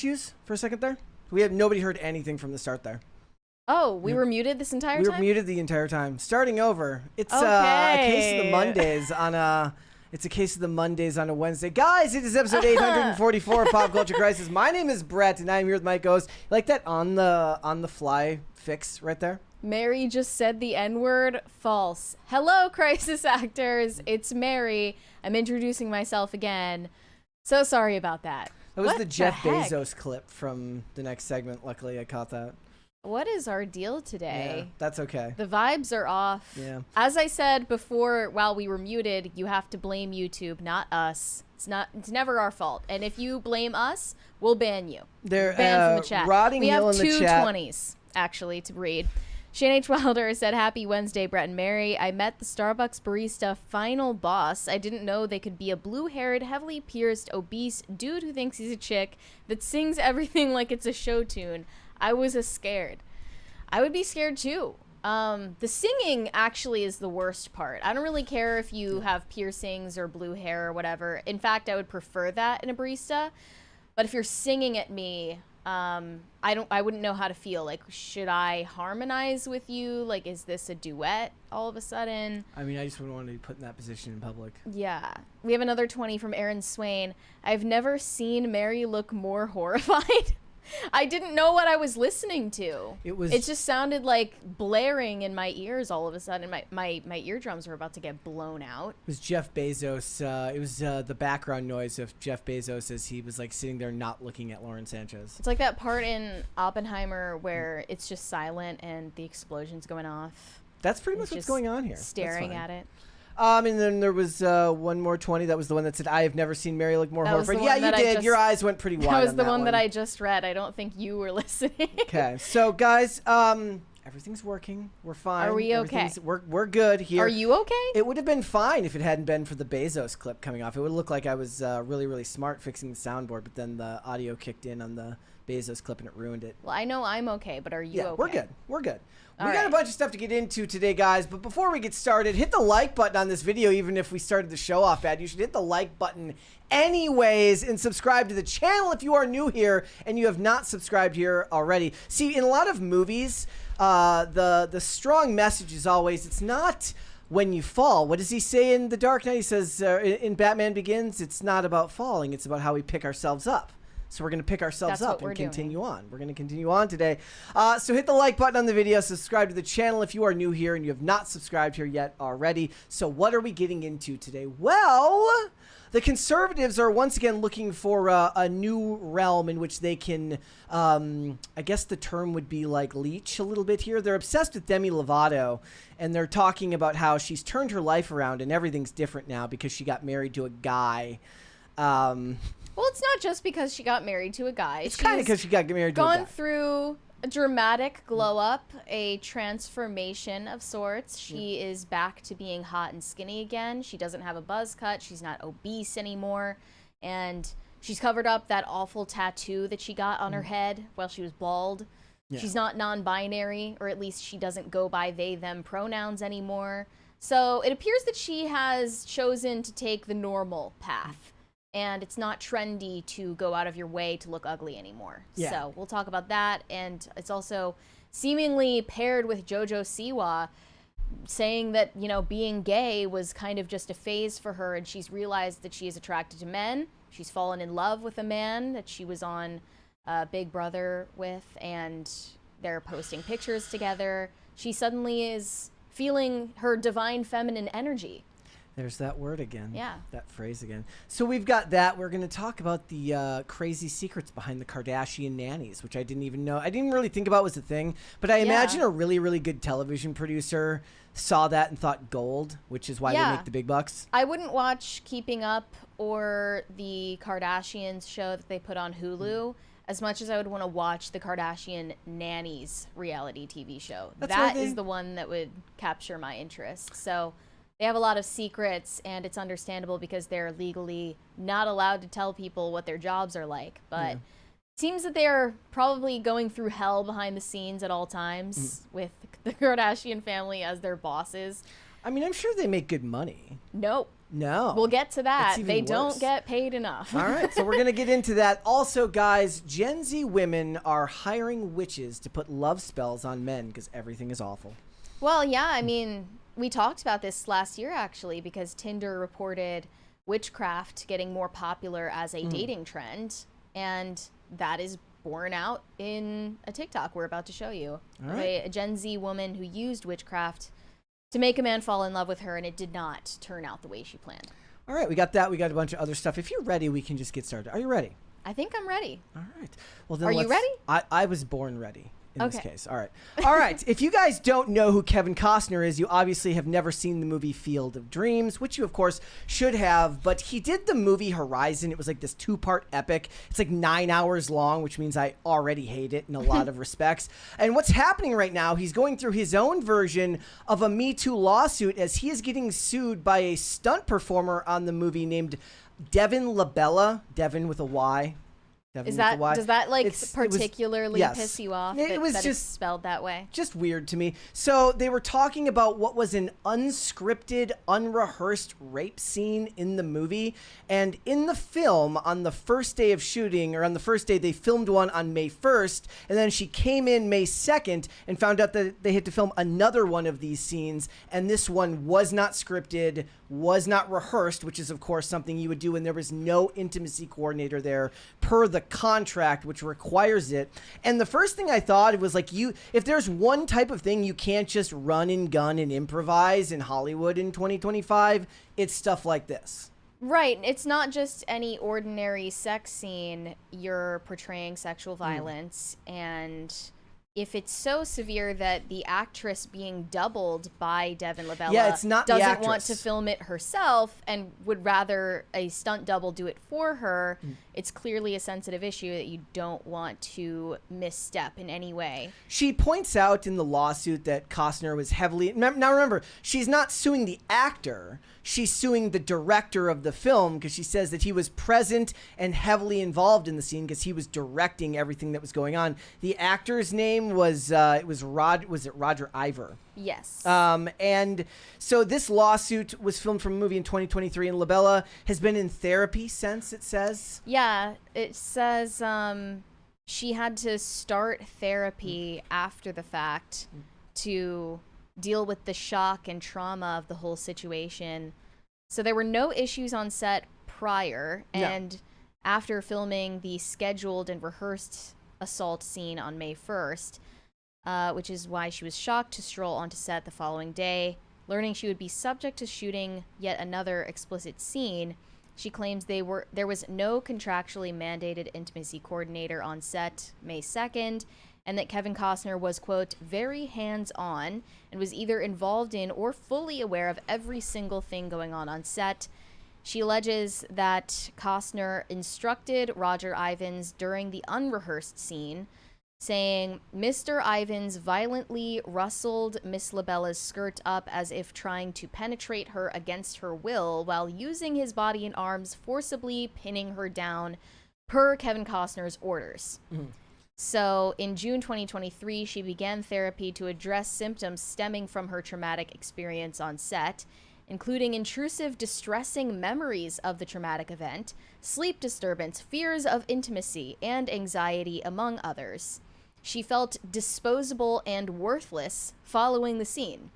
issues for a second there? Nobody heard anything from the start there. Oh, we were muted this entire time? We were muted the entire time. Starting over. It's a case of the Mondays on a... It's a case of the Mondays on a Wednesday. Guys, it is episode 844 of Pop Culture Crisis. My name is Brett, and I'm here with my ghost. You like that on the fly fix right there? Mary just said the N-word. False. Hello, crisis actors. It's Mary. I'm introducing myself again. So sorry about that. That was the Jeff Bezos clip from the next segment. Luckily, I caught that. What is our deal today? Yeah, that's okay. The vibes are off. Yeah. As I said before, while we were muted, you have to blame YouTube, not us. It's never our fault. And if you blame us, we'll ban you. They're banned from the chat. Rotting we Hill have in the two chat. 20s actually to read. Shane H. Wilder said, "Happy Wednesday, Brett and Mary. I met the Starbucks barista final boss. I didn't know they could be a blue-haired, heavily pierced, obese dude who thinks he's a chick that sings everything like it's a show tune. I was scared." I would be scared too. The singing actually is the worst part. I don't really care if you have piercings or blue hair or whatever. In fact, I would prefer that in a barista. But if you're singing at me, I wouldn't know how to feel. Like, should I harmonize with you? Like, is this a duet all of a sudden? I mean, I just wouldn't want to be put in that position in public. Yeah. We have another 20 from Aaron Swain. I've never seen Mary look more horrified. I didn't know what I was listening to. It just sounded like blaring in my ears all of a sudden. My eardrums were about to get blown out. It was Jeff Bezos. It was the background noise of Jeff Bezos as he was like sitting there not looking at Lauren Sanchez. It's like that part in Oppenheimer where it's just silent and the explosion's going off. That's pretty much what's going on here. Staring at it. And then there was one more 20. That was the one that said, "I have never seen Mary look more horrified." Yeah, you did. Your eyes went pretty wide. That was the one that I just read. I don't think you were listening. Okay, so guys, everything's working. We're fine. Are we okay? We're good here. Are you okay? It would have been fine if it hadn't been for the Bezos clip coming off. It would look like I was really, really smart fixing the soundboard, but then the audio kicked in on the Bezos clip and it ruined it. Well, I know I'm okay, but are you okay? We're good. We're good. We got a bunch of stuff to get into today, guys, but before we get started, hit the like button on this video. Even if we started the show off bad, you should hit the like button anyways and subscribe to the channel if you are new here and you have not subscribed here already. See, in a lot of movies, the strong message is always, it's not when you fall. What does he say in The Dark Knight? He says in Batman Begins, it's not about falling, it's about how we pick ourselves up. So we're going to pick ourselves up and continue on. We're going to continue on today. So hit the like button on the video. Subscribe to the channel if you are new here and you have not subscribed here yet already. So what are we getting into today? Well, the conservatives are once again looking for a new realm in which they can, I guess the term would be like leech a little bit here. They're obsessed with Demi Lovato, and they're talking about how she's turned her life around and everything's different now because she got married to a guy. Well, it's not just because she got married to a guy. It's kind of because she got married to a guy. Gone through a dramatic glow up, a transformation of sorts. She is back to being hot and skinny again. She doesn't have a buzz cut. She's not obese anymore. And she's covered up that awful tattoo that she got on her head while she was bald. Yeah. She's not non-binary, or at least she doesn't go by they, them pronouns anymore. So it appears that she has chosen to take the normal path. And it's not trendy to go out of your way to look ugly anymore. Yeah. So we'll talk about that. And it's also seemingly paired with JoJo Siwa saying that, you know, being gay was kind of just a phase for her. And she's realized that she is attracted to men. She's fallen in love with a man that she was on Big Brother with. And they're posting pictures together. She suddenly is feeling her divine feminine energy. There's that word again. Yeah. That phrase again. So we've got that. We're going to talk about the crazy secrets behind the Kardashian nannies, which I didn't even know. I didn't really think about was a thing. But I imagine a really, really good television producer saw that and thought gold, which is why they make the big bucks. I wouldn't watch Keeping Up or the Kardashians show that they put on Hulu as much as I would want to watch the Kardashian nannies reality TV show. That is the one that would capture my interest. So they have a lot of secrets, and it's understandable because they're legally not allowed to tell people what their jobs are like. But it seems that they're probably going through hell behind the scenes at all times with the Kardashian family as their bosses. I mean, I'm sure they make good money. Nope. No. We'll get to that. They worse. don't get paid enough. All right, so we're going to get into that. Also, guys, Gen Z women are hiring witches to put love spells on men because everything is awful. Well, yeah, I mean, we talked about this last year, actually, because Tinder reported witchcraft getting more popular as a dating trend, and that is borne out in a TikTok we're about to show you. All right. A Gen Z woman who used witchcraft to make a man fall in love with her, and it did not turn out the way she planned. All right, we got that. We got a bunch of other stuff. If you're ready, we can just get started. Are you ready? I think I'm ready. All right. Well, then Are you ready? I was born ready. In this Okay. case. All right. All right. If you guys don't know who Kevin Costner is, you obviously have never seen the movie Field of Dreams, which you, of course, should have. But he did the movie Horizon. It was like this 2-part epic. It's like 9 hours long, which means I already hate it in a lot of respects. And what's happening right now, he's going through his own version of a Me Too lawsuit as he is getting sued by a stunt performer on the movie named Devin Labella. Devin with a Y. Does that like particularly yes. piss you off? It was that just it's spelled that way. Just weird to me. So they were talking about what was an unscripted, unrehearsed rape scene in the movie. And in the film, on the first day of shooting, or on the first day, they filmed one on May 1st. And then she came in May 2nd and found out that they had to film another one of these scenes. And this one was not scripted, was not rehearsed, which is, of course, something you would do when there was no intimacy coordinator there per the contract, which requires it. And the first thing I thought, it was like, if there's one type of thing you can't just run and gun and improvise in Hollywood in 2025, it's stuff like this. Right. It's not just any ordinary sex scene. You're portraying sexual violence, and if it's so severe that the actress being doubled by Devin Labella doesn't want to film it herself and would rather a stunt double do it for her, it's clearly a sensitive issue that you don't want to misstep in any way. She points out in the lawsuit that Costner was heavily... Now remember, she's not suing the actor. She's suing the director of the film because she says that he was present and heavily involved in the scene because he was directing everything that was going on. The actor's name was Roger Ivor. Yes. And so this lawsuit was filmed from a movie in 2023, and Labella has been in therapy since, it says. Yeah, it says she had to start therapy after the fact to deal with the shock and trauma of the whole situation. So there were no issues on set prior, and after filming the scheduled and rehearsed assault scene on May 1st, which is why she was shocked to stroll onto set the following day, learning she would be subject to shooting yet another explicit scene. She claims there was no contractually mandated intimacy coordinator on set May 2nd, and that Kevin Costner was, quote, very hands-on and was either involved in or fully aware of every single thing going on set. She alleges that Costner instructed Roger Ivins during the unrehearsed scene, saying, Mr. Ivins violently rustled Miss Labella's skirt up as if trying to penetrate her against her will while using his body and arms forcibly pinning her down per Kevin Costner's orders. So in June 2023, she began therapy to address symptoms stemming from her traumatic experience on set, including intrusive, distressing memories of the traumatic event, sleep disturbance, fears of intimacy, and anxiety, among others. She felt disposable and worthless following the scene.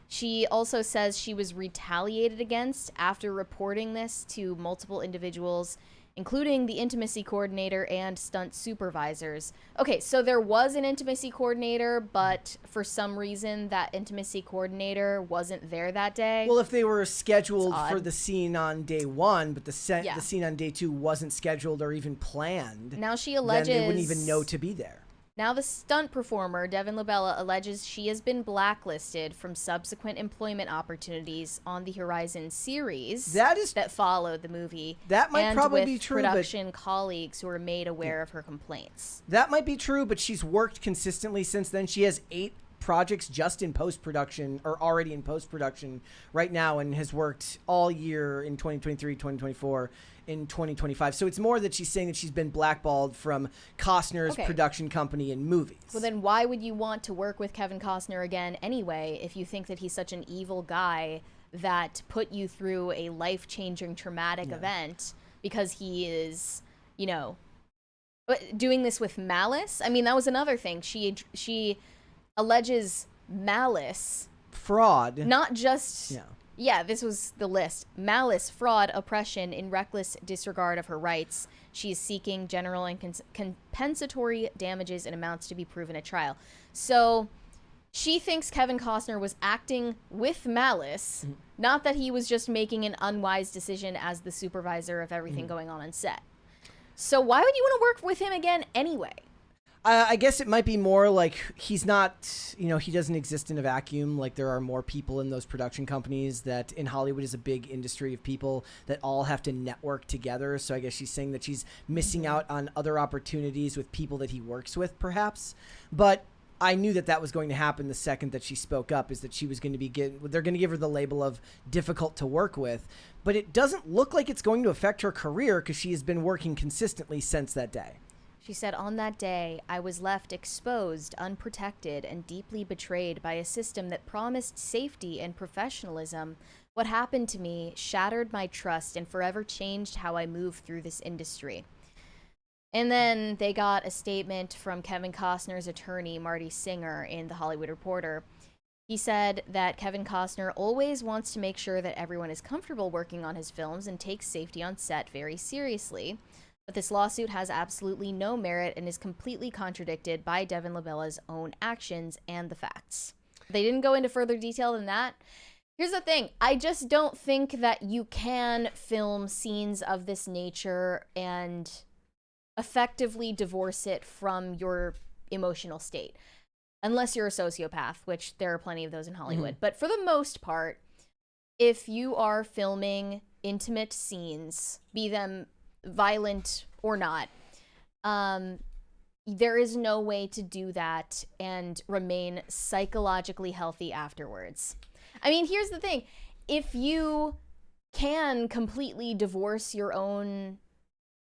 She also says she was retaliated against after reporting this to multiple individuals, including the intimacy coordinator and stunt supervisors. Okay, so there was an intimacy coordinator, but for some reason that intimacy coordinator wasn't there that day. Well, if they were scheduled for the scene on day 1, but the scene on day 2 wasn't scheduled or even planned, now she alleges, then they wouldn't even know to be there. Now the stunt performer, Devin Labella, alleges she has been blacklisted from subsequent employment opportunities on the Horizon series that followed the movie. That might probably be true, production colleagues who were made aware of her complaints. That might be true, but she's worked consistently since then. She has 8 projects just in post-production, or already in post-production right now, and has worked all year in 2023, 2024, in 2025. So it's more that she's saying that she's been blackballed from Costner's production company in movies. Well, then why would you want to work with Kevin Costner again anyway if you think that he's such an evil guy that put you through a life-changing traumatic event because he is, you know, doing this with malice. I mean, that was another thing. She alleges malice, fraud, not just this was the list: malice, fraud, oppression, in reckless disregard of her rights. She is seeking general and compensatory damages in amounts to be proven at trial. So she thinks Kevin Costner was acting with malice, not that he was just making an unwise decision as the supervisor of everything going on set. So why would you want to work with him again anyway? I guess it might be more like he's not, you know, he doesn't exist in a vacuum. Like there are more people in those production companies that in Hollywood is a big industry of people that all have to network together. So I guess she's saying that she's missing out on other opportunities with people that he works with, perhaps. But I knew that that was going to happen the second that she spoke up, is that she was going to be they're going to give her the label of difficult to work with. But it doesn't look like it's going to affect her career because she has been working consistently since that day. She said, on that day, I was left exposed, unprotected, and deeply betrayed by a system that promised safety and professionalism. What happened to me shattered my trust and forever changed how I move through this industry. And then they got a statement from Kevin Costner's attorney, Marty Singer, in The Hollywood Reporter. He said that Kevin Costner always wants to make sure that everyone is comfortable working on his films and takes safety on set very seriously. But this lawsuit has absolutely no merit and is completely contradicted by Devin Lobella's own actions and the facts. They didn't go into further detail than that. Here's the thing. I just don't think that you can film scenes of this nature and effectively divorce it from your emotional state. Unless you're a sociopath, which there are plenty of those in Hollywood. But for the most part, if you are filming intimate scenes, be them violent or not, there is no way to do that and remain psychologically healthy afterwards. I mean, here's the thing. If you can completely divorce your own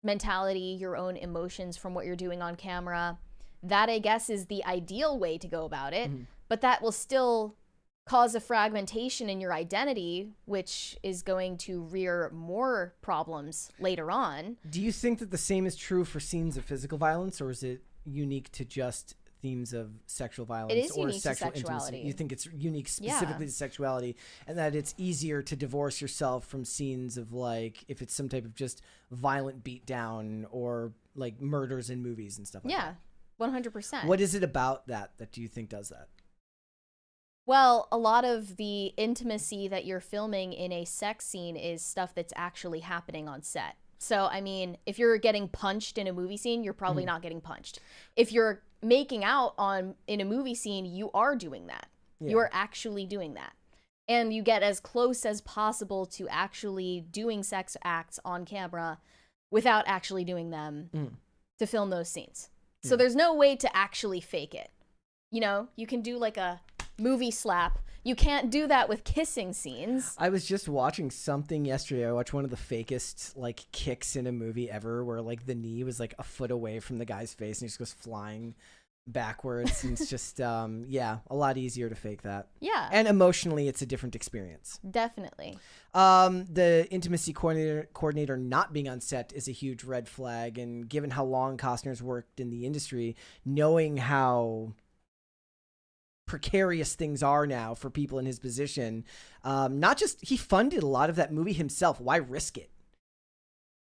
mentality, your own emotions from what you're doing on camera, that I guess is the ideal way to go about it. But that will still cause a fragmentation in your identity, which is going to rear more problems later on. Do you think that the same is true for scenes of physical violence, or is it unique to just themes of sexual violence or sexual intimacy? You think it's unique specifically to sexuality, and that it's easier to divorce yourself from scenes of, like, if it's some type of just violent beatdown or like murders in movies and stuff like that? 100%. What is it about that do you think does that? Well, a lot of the intimacy that you're filming in a sex scene is stuff that's actually happening on set. So, I mean, if you're getting punched in a movie scene, you're probably not getting punched. If you're making out in a movie scene, you are doing that. You are actually doing that. And you get as close as possible to actually doing sex acts on camera without actually doing them to film those scenes. So there's no way to actually fake it. You know, you can do like a movie slap. You can't do that with kissing scenes. I was just watching something yesterday. I watched one of the fakest like kicks in a movie ever, where like the knee was like a foot away from the guy's face and he just goes flying backwards. And it's just a lot easier to fake that. Yeah. And emotionally, it's a different experience. Definitely. The intimacy coordinator not being on set is a huge red flag. And given how long Costner's worked in the industry, knowing how precarious things are now for people in his position, not just, he funded a lot of that movie himself. Why risk it?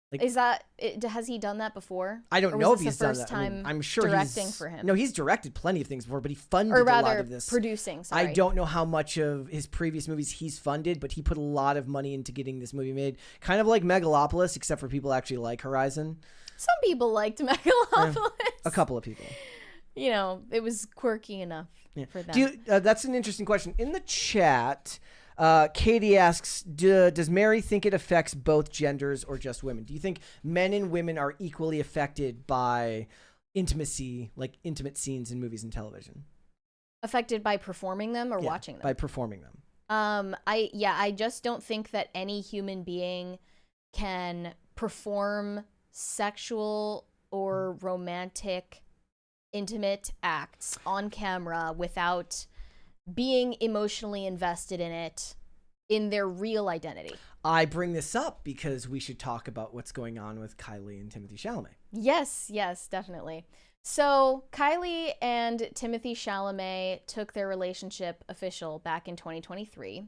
Like, has he done that before? I don't know if he's done that. Time I'm sure directing for him. No, he's directed plenty of things before, but he funded a lot of this. Producing. Sorry. I don't know how much of his previous movies he's funded, but he put a lot of money into getting this movie made. Kind of like Megalopolis, except for people actually like Horizon. Some people liked Megalopolis. A couple of people. You know, it was quirky enough for them. That's an interesting question. In the chat, Katie asks, does Mary think it affects both genders or just women? Do you think men and women are equally affected by intimacy, like intimate scenes in movies and television? Affected by performing them or watching them? By performing them. I just don't think that any human being can perform sexual or romantic intimate acts on camera without being emotionally invested in it in their real identity. I bring this up because we should talk about what's going on with Kylie and Timothée Chalamet. Yes, definitely. So Kylie and Timothée Chalamet took their relationship official back in 2023,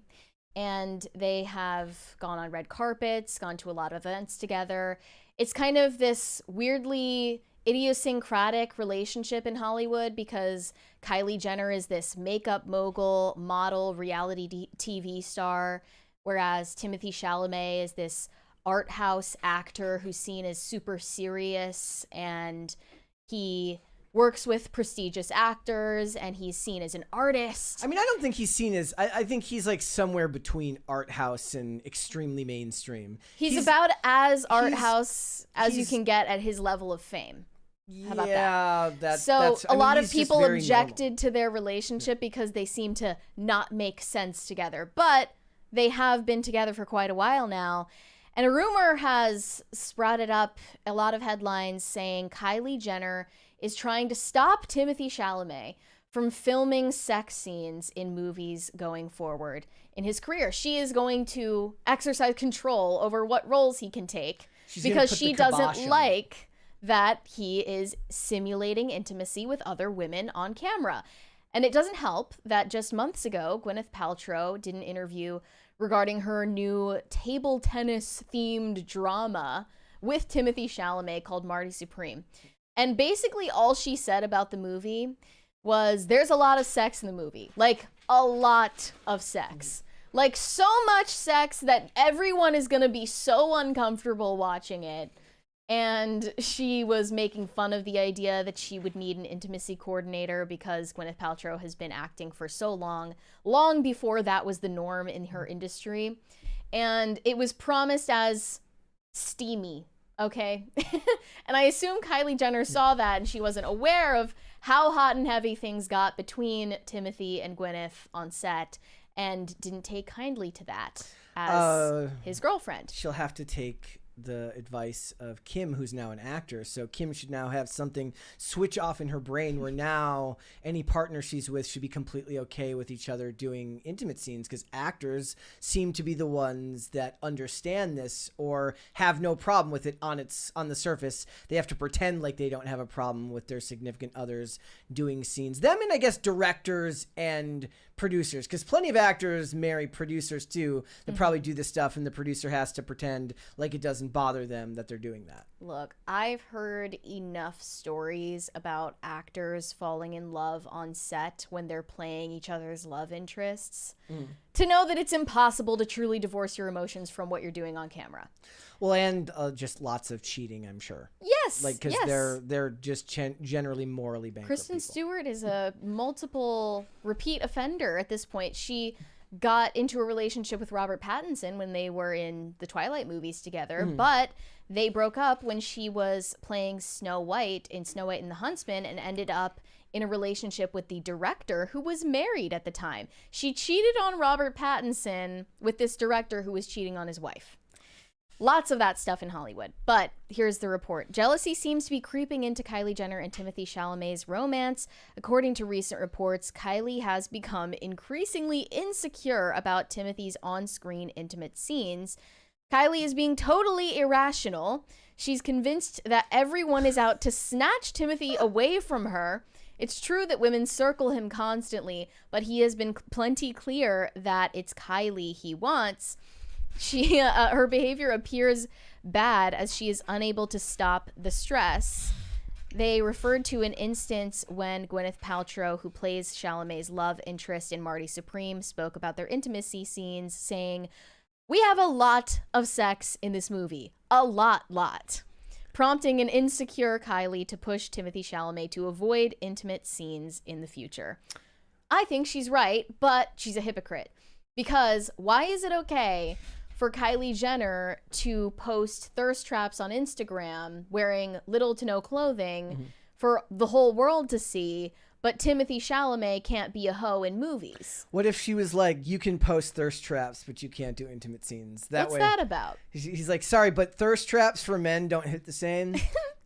and they have gone on red carpets, gone to a lot of events together. It's kind of this weirdly idiosyncratic relationship in Hollywood because Kylie Jenner is this makeup mogul, model, reality TV star, whereas Timothée Chalamet is this art house actor who's seen as super serious, and he works with prestigious actors, and he's seen as an artist. I mean, I don't think he's seen as... I think he's like somewhere between art house and extremely mainstream. He's about as art house as you can get at his level of fame. How about that? So a lot of people objected to their relationship because they seem to not make sense together. But they have been together for quite a while now. And a rumor has sprouted up, a lot of headlines saying Kylie Jenner is trying to stop Timothée Chalamet from filming sex scenes in movies going forward in his career. She is going to exercise control over what roles he can take because she doesn't like that he is simulating intimacy with other women on camera. And it doesn't help that just months ago, Gwyneth Paltrow did an interview regarding her new table tennis themed drama with Timothée Chalamet called Marty Supreme. And basically all she said about the movie was there's a lot of sex in the movie. Like, a lot of sex. Like, so much sex that everyone is going to be so uncomfortable watching it. And she was making fun of the idea that she would need an intimacy coordinator because Gwyneth Paltrow has been acting for so long before that was the norm in her industry. And it was promised as steamy, okay? And I assume Kylie Jenner saw that and she wasn't aware of how hot and heavy things got between Timothée and Gwyneth on set and didn't take kindly to that as his girlfriend. She'll have to take the advice of Kim, who's now an actor. So Kim should now have something switch off in her brain where now any partner she's with should be completely okay with each other doing intimate scenes, because actors seem to be the ones that understand this or have no problem with it on the surface. They have to pretend like they don't have a problem with their significant others doing scenes. Them and I guess directors and producers, because plenty of actors marry producers too that probably do this stuff, and the producer has to pretend like it doesn't bother them that they're doing that. Look, I've heard enough stories about actors falling in love on set when they're playing each other's love interests to know that it's impossible to truly divorce your emotions from what you're doing on camera. Well, and just lots of cheating, I'm sure. Yes, like because they're just generally morally bankrupt. Kristen Stewart is a multiple repeat offender at this point. She got into a relationship with Robert Pattinson when they were in the Twilight movies together, but they broke up when she was playing Snow White in Snow White and the Huntsman and ended up in a relationship with the director who was married at the time. She cheated on Robert Pattinson with this director who was cheating on his wife. Lots of that stuff in Hollywood. But here's the report. Jealousy seems to be creeping into Kylie Jenner and Timothée Chalamet's romance. According to recent reports, Kylie has become increasingly insecure about Timothy's on-screen intimate scenes. Kylie is being totally irrational. She's convinced that everyone is out to snatch Timothée away from her. It's true that women circle him constantly, but he has been plenty clear that it's Kylie he wants. Her behavior appears bad as she is unable to stop the stress. They referred to an instance when Gwyneth Paltrow, who plays Chalamet's love interest in Marty Supreme, spoke about their intimacy scenes, saying, "We have a lot of sex in this movie. A lot. Prompting an insecure Kylie to push Timothée Chalamet to avoid intimate scenes in the future. I think she's right, but she's a hypocrite. Because why is it okay for Kylie Jenner to post thirst traps on Instagram wearing little to no clothing for the whole world to see, but Timothée Chalamet can't be a hoe in movies? What if she was like, you can post thirst traps, but you can't do intimate scenes? What's that about? He's like, sorry, but thirst traps for men don't hit the same.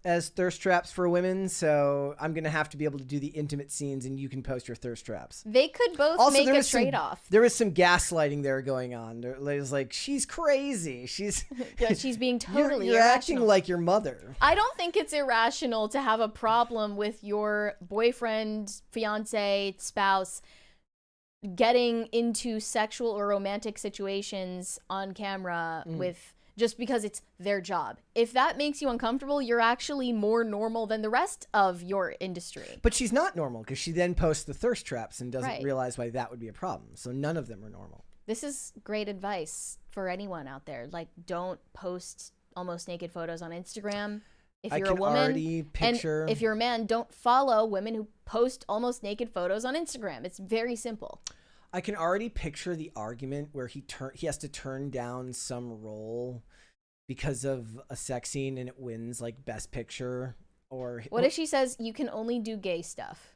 as thirst traps for women, so I'm gonna have to be able to do the intimate scenes, and you can post your thirst traps. They could both Also, make a trade-off. There was some gaslighting there going on. There was like, she's crazy. She's Yeah, she's being totally you're acting irrational. like your mother. I don't think it's irrational to have a problem with your boyfriend, fiance, spouse getting into sexual or romantic situations on camera with just because it's their job. If that makes you uncomfortable, you're actually more normal than the rest of your industry. But she's not normal because she then posts the thirst traps and doesn't Right. realize why that would be a problem. So none of them are normal. This is great advice for anyone out there. Like, don't post almost naked photos on Instagram. If I you're can a woman, already picture. and if you're a man, don't follow women who post almost naked photos on Instagram. It's very simple. I can already picture the argument where he has to turn down some role because of a sex scene and it wins like best picture. Or What if she says you can only do gay stuff?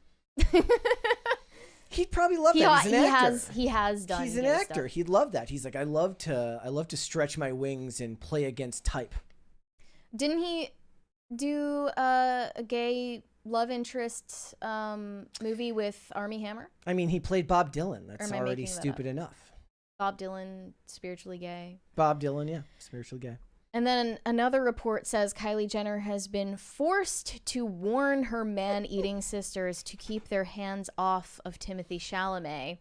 He'd probably love that. He's an actor. He has done. He's an gay actor. stuff. He'd love that. He's like, I love to stretch my wings and play against type. Didn't he do a gay love interest movie with Armie Hammer? I mean, he played Bob Dylan. That's am I already making that stupid enough. Bob Dylan, spiritually gay. Bob Dylan, yeah, spiritually gay. And then another report says Kylie Jenner has been forced to warn her man-eating sisters to keep their hands off of Timothee Chalamet.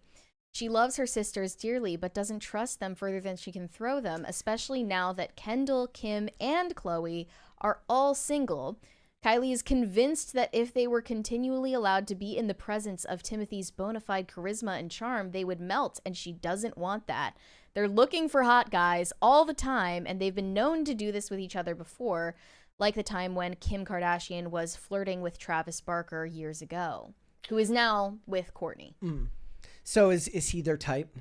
She loves her sisters dearly, but doesn't trust them further than she can throw them, especially now that Kendall, Kim, and Khloe are all single. Kylie is convinced that if they were continually allowed to be in the presence of Timothy's bona fide charisma and charm, they would melt, and she doesn't want that. They're looking for hot guys all the time, and they've been known to do this with each other before, like the time when Kim Kardashian was flirting with Travis Barker years ago, who is now with Kourtney. So is he their type?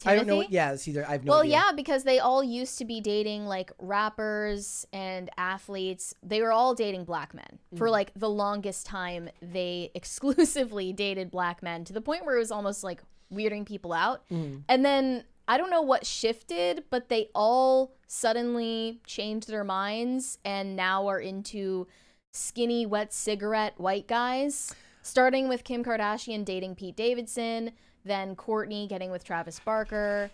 Timothy? I don't know. Yeah, is he their? I have no idea. Well, yeah, because they all used to be dating like rappers and athletes. They were all dating black men for like the longest time. They exclusively dated black men to the point where it was almost like weirding people out. And then I don't know what shifted, but they all suddenly changed their minds and now are into skinny, wet cigarette white guys. Starting with Kim Kardashian dating Pete Davidson, then Kourtney getting with Travis Barker,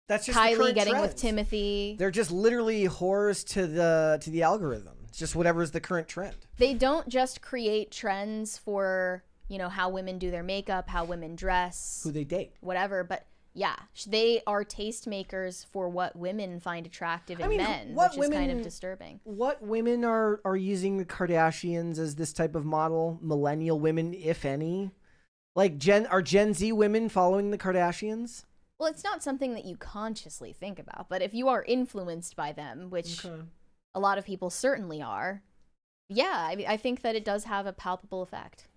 That's just Kylie getting trends. with Timothy. They're just literally whores to the algorithm. It's just whatever's the current trend. They don't just create trends for, you know, how women do their makeup, how women dress, Who they date. whatever, but yeah, they are tastemakers for what women find attractive in men, what which is kind women- of disturbing. What women are using the Kardashians as this type of model? Millennial women, if any. Like are Gen Z women following the Kardashians? Well, it's not something that you consciously think about, but if you are influenced by them, which a lot of people certainly are, yeah, I think that it does have a palpable effect.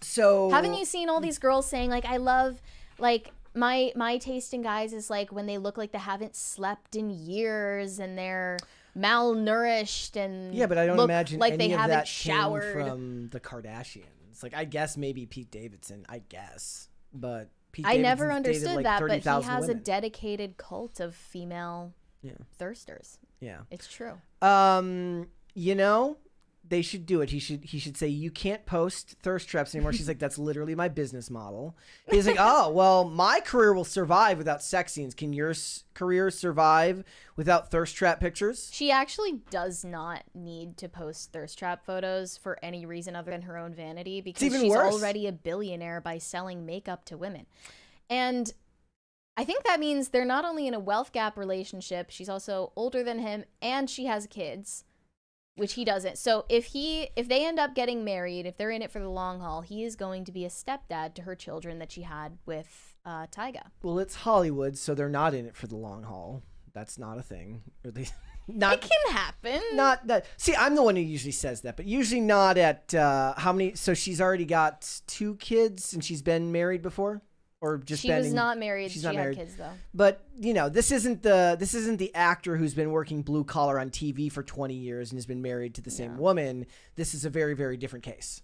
So Haven't you seen all these girls saying, like, I love, like, my taste in guys is, like, when they look like they haven't slept in years and they're malnourished and yeah, but I don't look imagine like any they of haven't that showered. came from the Kardashians. Like, I guess maybe Pete Davidson, but Pete I Davidson's never dated, understood like, that, but he 30,000 has a women. dedicated cult of female thirsters. Yeah. It's true. You know, they should do it. He should say, you can't post thirst traps anymore. She's like, that's literally my business model. He's like, oh, well, my career will survive without sex scenes. Can your career survive without thirst trap pictures? She actually does not need to post thirst trap photos for any reason other than her own vanity because even she's worse. already a billionaire by selling makeup to women. And I think that means they're not only in a wealth gap relationship, she's also older than him and she has kids, which he doesn't. So if they end up getting married, if they're in it for the long haul, he is going to be a stepdad to her children that she had with Tyga. Well, it's Hollywood, so they're not in it for the long haul. That's not a thing. Or they, not, It can happen. Not that. See, I'm the one who usually says that, but usually not at how many. So she's already got 2 kids, and she's been married before, or just She was not married. She's She not had married. kids though. But you know, this isn't the actor who's been working blue collar on TV for 20 years and has been married to the same woman. This is a very, very different case.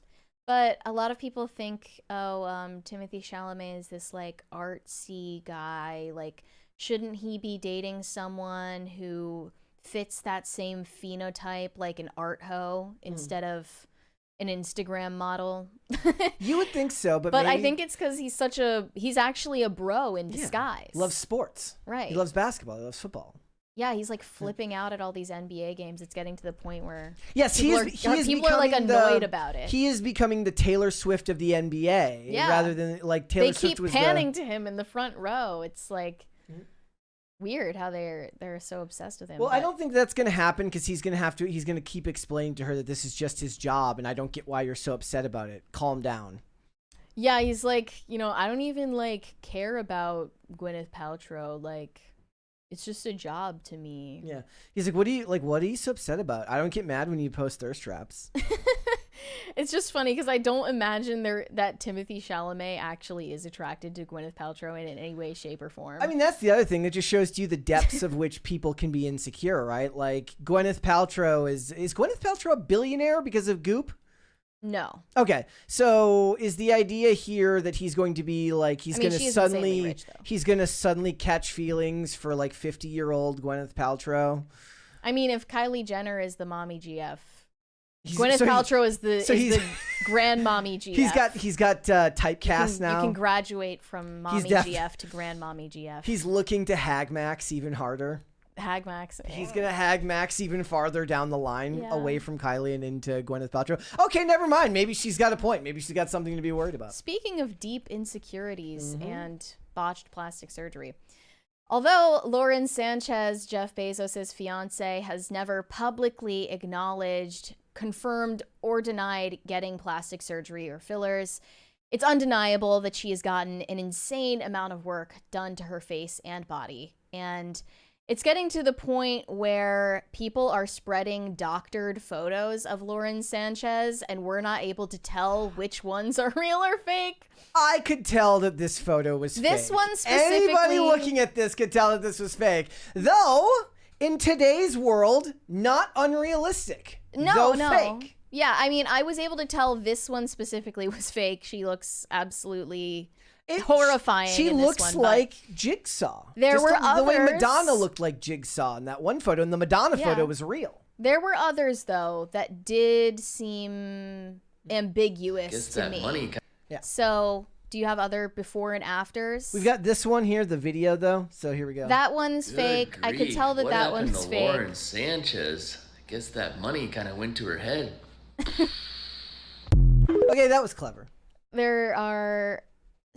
But a lot of people think, Timothée Chalamet is this like artsy guy. Like, shouldn't he be dating someone who fits that same phenotype, like an art hoe instead of an Instagram model. You would think so, but maybe... I think it's because he's actually a bro in disguise. Loves sports. Right. He loves basketball. He loves football. Yeah, he's like flipping out at all these NBA games. It's getting to the point where people are like annoyed about it. He is becoming the Taylor Swift of the NBA rather than like Taylor Swift was. They keep panning to him in the front row. It's like weird how they're so obsessed with him. Well, I don't think that's going to happen because he's going to keep explaining to her that this is just his job and I don't get why you're so upset about it. Calm down. Yeah, he's like, I don't even like care about Gwyneth Paltrow. Like, it's just a job to me. Yeah. He's like, what are you so upset about? I don't get mad when you post thirst traps. It's just funny because I don't imagine that Timothee Chalamet actually is attracted to Gwyneth Paltrow in any way, shape, or form. I mean, that's the other thing that just shows to you the depths of which people can be insecure, right? Like Gwyneth Paltrow is Gwyneth Paltrow a billionaire because of Goop? No. Okay, so is the idea here that he's going to be like he's going to suddenly catch feelings for like 50-year-old Gwyneth Paltrow? I mean, if Kylie Jenner is the mommy GF, Gwyneth Paltrow is the grandmommy GF. He's got typecast now. You can graduate from mommy GF to grandmommy GF. He's looking to hag Max even harder. Hag Max. He's gonna hag Max even farther down the line, away from Kylie and into Gwyneth Paltrow. Okay, never mind. Maybe she's got a point. Maybe she's got something to be worried about. Speaking of deep insecurities and botched plastic surgery, although Lauren Sanchez, Jeff Bezos' fiance, has never publicly acknowledged, confirmed, or denied getting plastic surgery or fillers, it's undeniable that she has gotten an insane amount of work done to her face and body. And it's getting to the point where people are spreading doctored photos of Lauren Sanchez, and we're not able to tell which ones are real or fake. I could tell that this photo was fake. This one specifically. Anybody looking at this could tell that this was fake. Though, in today's world, not unrealistic. No. Fake. Yeah, I mean, I was able to tell this one specifically was fake. She looks absolutely... horrifying. She looks like Jigsaw. There were others. The way Madonna looked like Jigsaw in that one photo, and the Madonna photo was real. There were others though that did seem ambiguous to me. Money. Yeah. So, do you have other before and afters? We've got this one here, the video though. So here we go. That one's fake. I could tell that that one's fake. Lauren Sanchez. I guess that money kind of went to her head. Okay, that was clever. There are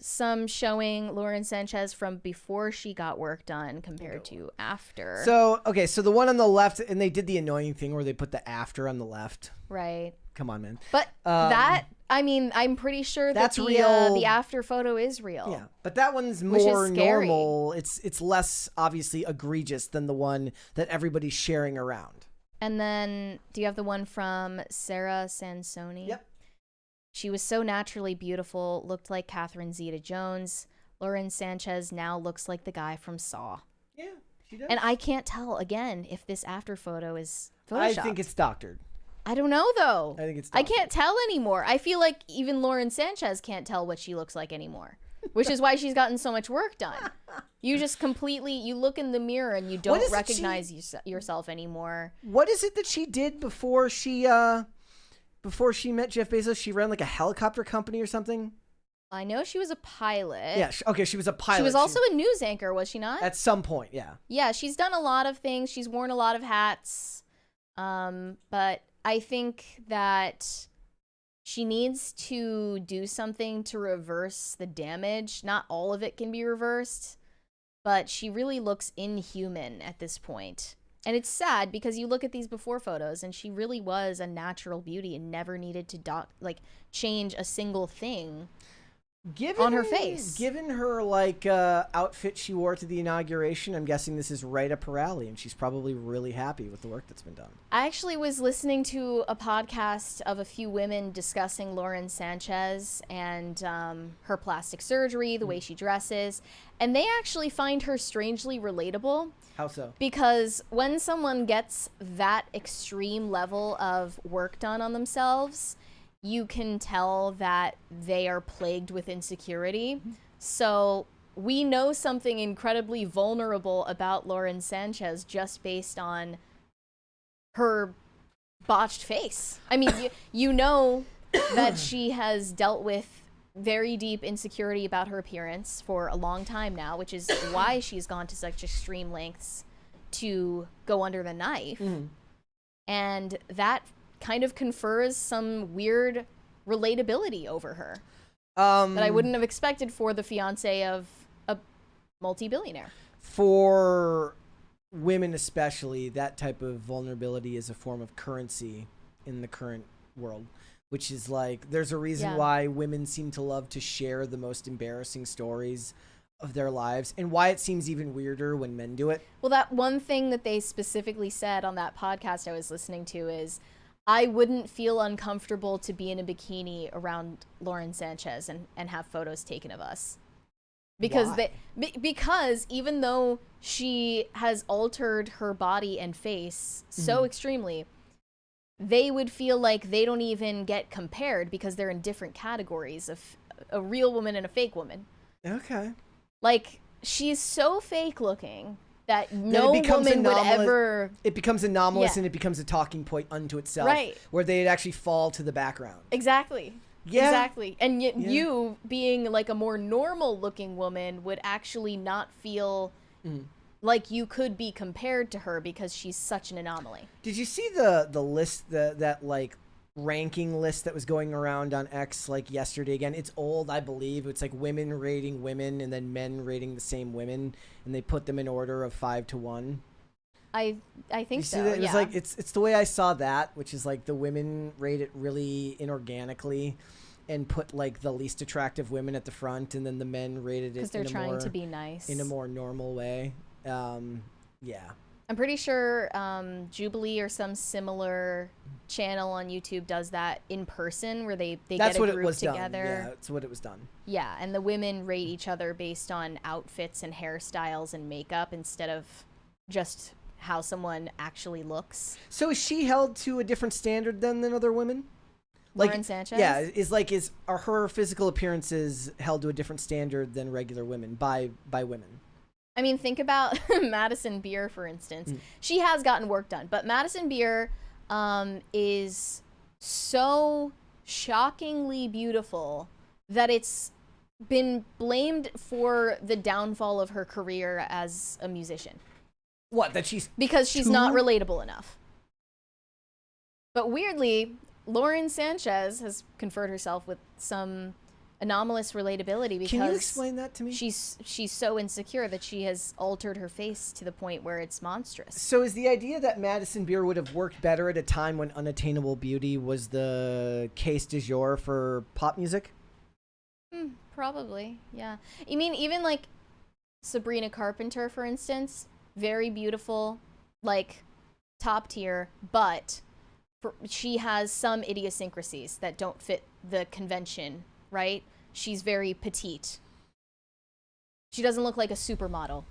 some showing Lauren Sanchez from before she got work done compared to after. So, okay, so the one on the left, and they did the annoying thing where they put the after on the left. Right. Come on, man. But I mean, I'm pretty sure that's real. The after photo is real. Yeah, but that one's more normal. It's less obviously egregious than the one that everybody's sharing around. And then, do you have the one from Sarah Sansoni? Yep. She was so naturally beautiful, looked like Catherine Zeta-Jones. Lauren Sanchez now looks like the guy from Saw. Yeah, she does. And I can't tell, again, if this after photo is photoshopped. I think it's doctored. I don't know, though. I think it's doctored. I can't tell anymore. I feel like even Lauren Sanchez can't tell what she looks like anymore, which is why she's gotten so much work done. You just you look in the mirror and you don't recognize yourself anymore. What is it that she did before she met Jeff Bezos? She ran like a helicopter company or something. I know she was a pilot. Yeah, okay, she was a pilot. She was also a news anchor, was she not? At some point, yeah. Yeah, she's done a lot of things. She's worn a lot of hats. But I think that she needs to do something to reverse the damage. Not all of it can be reversed, but she really looks inhuman at this point. And it's sad because you look at these before photos and she really was a natural beauty and never needed to change a single thing on her face. Given her outfit she wore to the inauguration, I'm guessing this is right up her alley, and she's probably really happy with the work that's been done. I actually was listening to a podcast of a few women discussing Lauren Sanchez and her plastic surgery, the way she dresses, and they actually find her strangely relatable. How so? Because when someone gets that extreme level of work done on themselves, you can tell that they are plagued with insecurity. So we know something incredibly vulnerable about Lauren Sanchez just based on her botched face. I mean, you know that she has dealt with very deep insecurity about her appearance for a long time now, which is why she's gone to such extreme lengths to go under the knife. And that kind of confers some weird relatability over her that I wouldn't have expected for the fiance of a multi-billionaire. For women especially, that type of vulnerability is a form of currency in the current world, which is like, there's a reason why women seem to love to share the most embarrassing stories of their lives, and why it seems even weirder when men do it. Well, that one thing that they specifically said on that podcast I was listening to is, I wouldn't feel uncomfortable to be in a bikini around Lauren Sanchez and have photos taken of us. Because because even though she has altered her body and face so extremely, they would feel like they don't even get compared because they're in different categories of a real woman and a fake woman. Okay. Like, she's so fake looking that no woman would ever... It becomes anomalous, and it becomes a talking point unto itself. Right. Where they'd actually fall to the background. Exactly. Yeah. Exactly. And you, being like a more normal looking woman, would actually not feel like you could be compared to her because she's such an anomaly. Did you see the list, that like ranking list that was going around on X like yesterday again? It's old, I believe. It's like women rating women and then men rating the same women, and they put them in order of 5 to 1. I think so. It was like it's the way I saw that, which is like the women rate it really inorganically and put like the least attractive women at the front, and then the men rated it because they're trying to be nice in a more normal way. Yeah. I'm pretty sure Jubilee or some similar channel on YouTube does that in person, where they get a group together. Yeah, that's what it was done. Yeah, and the women rate each other based on outfits and hairstyles and makeup instead of just how someone actually looks. So is she held to a different standard than other women? Lauren Sanchez? Yeah, are her physical appearances held to a different standard than regular women by women? I mean, think about Madison Beer, for instance. She has gotten work done, but Madison Beer is so shockingly beautiful that it's been blamed for the downfall of her career as a musician. What, that she's... Because she's not relatable enough. But weirdly, Lauren Sanchez has conferred herself with some anomalous relatability because... Can you explain that to me? She's so insecure that she has altered her face to the point where it's monstrous. So is the idea that Madison Beer would have worked better at a time when unattainable beauty was the case du jour for pop music? Probably, yeah. You mean even like Sabrina Carpenter, for instance? Very beautiful, like top tier, but she has some idiosyncrasies that don't fit the convention, right? She's very petite. She doesn't look like a supermodel.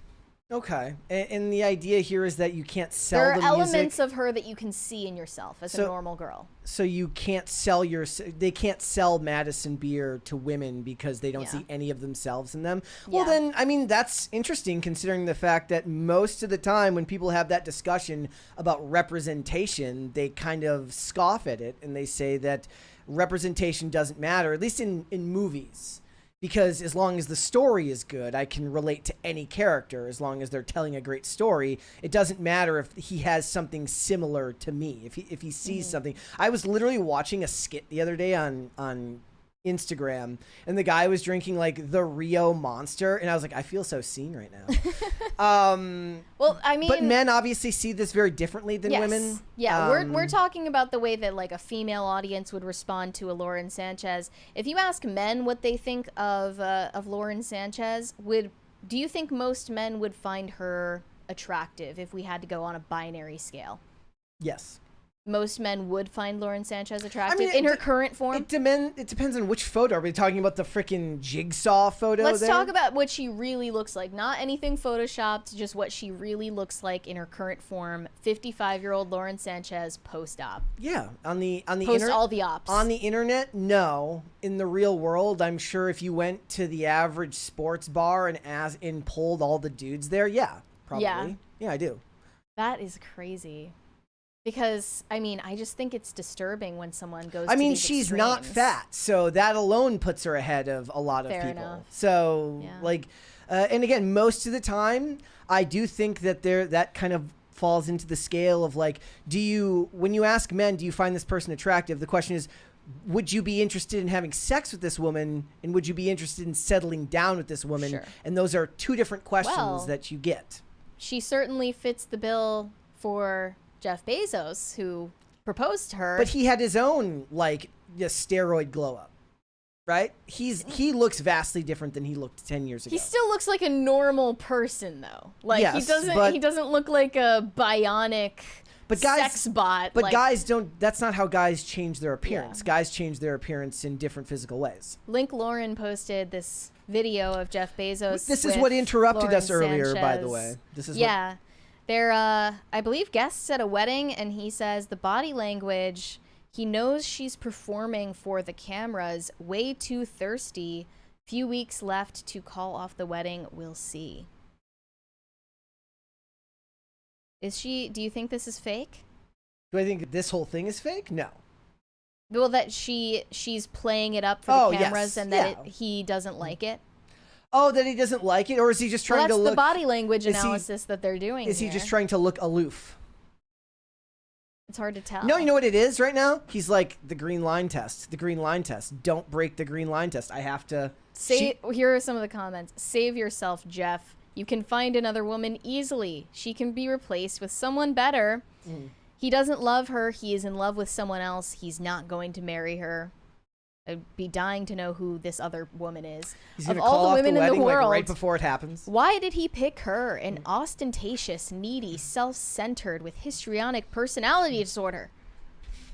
Okay. And the idea here is that you can't sell the music. There are elements music. of her that you can see in yourself as a normal girl. So you can't sell they can't sell Madison Beer to women because they don't see any of themselves in them. Well, then, I mean, that's interesting considering the fact that most of the time when people have that discussion about representation, they kind of scoff at it and they say that representation doesn't matter, at least in movies. Because as long as the story is good, I can relate to any character as long as they're telling a great story. It doesn't matter if he has something similar to me. If he sees something. I was literally watching a skit the other day on Instagram, and the guy was drinking like the Rio Monster, and I was like, I feel so seen right now. Well, I mean, but men obviously see this very differently than women. Yeah, we're talking about the way that like a female audience would respond to a Lauren Sanchez. If you ask men what they think of Lauren Sanchez, do you think most men would find her attractive if we had to go on a binary scale? Yes. Most men would find Lauren Sanchez attractive in her current form? It depends on which photo. Are we talking about the freaking jigsaw photo? Let's talk about what she really looks like. Not anything photoshopped, just what she really looks like in her current form. 55-year-old Lauren Sanchez post-op. Yeah, on the all the ops. On the internet, no. In the real world, I'm sure if you went to the average sports bar and polled all the dudes there, yeah, probably. Yeah, I do. That is crazy. Because, I mean, I just think it's disturbing when someone goes I to mean, these she's not extremes. fat, so that alone puts her ahead of a lot of Fair people. enough. So, Yeah. like, and again, most of the time, I do think that that kind of falls into the scale of like, when you ask men, do you find this person attractive? The question is, would you be interested in having sex with this woman, and would you be interested in settling down with this woman? Sure. And those are two different questions Well, that you get. She certainly fits the bill for Jeff Bezos, who proposed to her. But he had his own like steroid glow up, right? He looks vastly different than he looked 10 years ago. He still looks like a normal person, though. Like Yes, he doesn't look like a bionic sex bot. But like, guys don't. That's not how guys change their appearance. Yeah. Guys change their appearance in different physical ways. Link Lauren posted this video of Jeff Bezos. This is with what interrupted Lauren us earlier, by the Sanchez. way. This is Yeah. They're, I believe, guests at a wedding, and he says the body language, he knows she's performing for the cameras, way too thirsty. Few weeks left to call off the wedding. We'll see. Do you think this is fake? Do I think this whole thing is fake? No. Well, that she's playing it up for Oh, the cameras, yes. and that Yeah. he doesn't like it. Oh, that he doesn't like it, or is he just trying Well, to that's look? the body language is he- analysis that they're doing. Is he here. just trying to look aloof? It's hard to tell. No, you know what it is right now? He's like the green line test. The green line test. Don't break the green line test. I have to. Here are some of the comments. Save yourself, Jeff. You can find another woman easily. She can be replaced with someone better. He doesn't love her. He is in love with someone else. He's not going to marry her. I'd be dying to know who this other woman is. He's Of gonna all call the off women the in wedding the world, like right before it happens. why did he pick her? An ostentatious, needy, self-centered with histrionic personality disorder.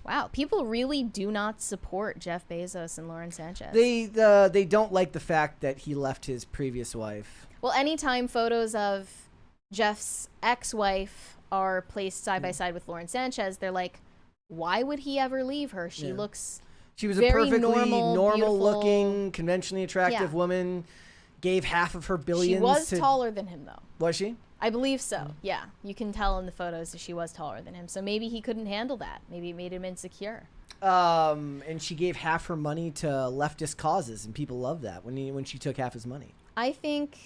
Wow, people really do not support Jeff Bezos and Lauren Sanchez. They don't like the fact that he left his previous wife. Well, anytime photos of Jeff's ex-wife are placed side by side with Lauren Sanchez, they're like, why would he ever leave her? She looks She was a very perfectly normal, beautiful- looking, conventionally attractive Yeah. woman. Gave half of her billions. She was to, taller than him, though. Was she? I believe so. Yeah, you can tell in the photos that she was taller than him. So maybe he couldn't handle that. Maybe it made him insecure. And she gave half her money to leftist causes, and people love that when she took half his money. I think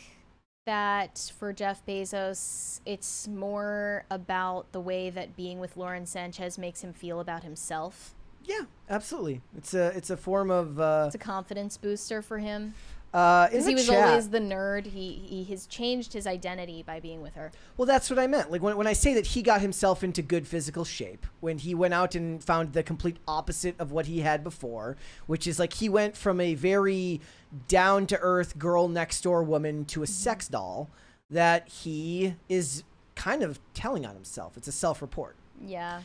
that for Jeff Bezos, it's more about the way that being with Lauren Sanchez makes him feel about himself. Yeah, absolutely. It's a form of It's a confidence booster for him. in Because the he was chat. always the nerd. He has changed his identity by being with her. Well, that's what I meant. Like when I say that he got himself into good physical shape, when he went out and found the complete opposite of what he had before, which is like he went from a very down-to-earth girl next door woman to a sex doll, that he is kind of telling on himself. It's a self-report. Yeah.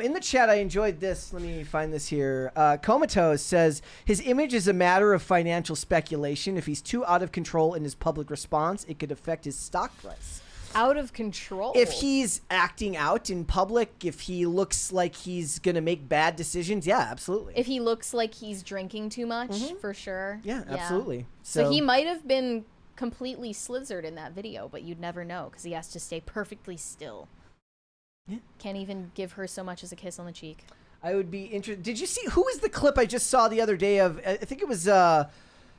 In the chat, I enjoyed this. Let me find this here. Comatose says, his image is a matter of financial speculation. If he's too out of control in his public response, it could affect his stock price. Out of control. If he's acting out in public, if he looks like he's going to make bad decisions, yeah, absolutely. If he looks like he's drinking too much, for sure. Yeah, absolutely. So he might have been completely slizzard in that video, but you'd never know because he has to stay perfectly still. Yeah. Can't even give her so much as a kiss on the cheek. I would be interested. Did you see, who was the clip I just saw the other day of, I think it was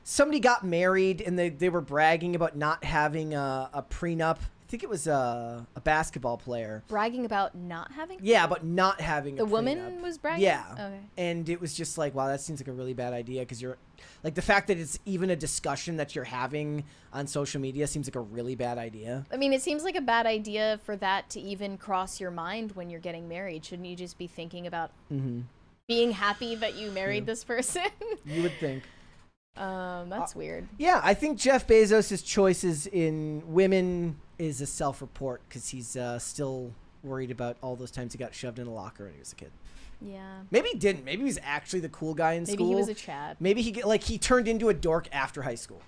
somebody got married and they were bragging about not having a prenup. I think it was a basketball player. Bragging about not having? Yeah, but not having a The prenup. woman was bragging? Yeah. Okay. And it was just like, wow, that seems like a really bad idea because you're, like the fact that it's even a discussion that you're having on social media seems like a really bad idea. I mean, it seems like a bad idea for that to even cross your mind when you're getting married. Shouldn't you just be thinking about being happy that you married this person? You would think. That's weird. Yeah, I think Jeff Bezos' choices in women is a self-report because he's still worried about all those times he got shoved in a locker when he was a kid. Yeah. Maybe he didn't. Maybe he was actually the cool guy in school. Maybe he was a Chad. Maybe he turned into a dork after high school.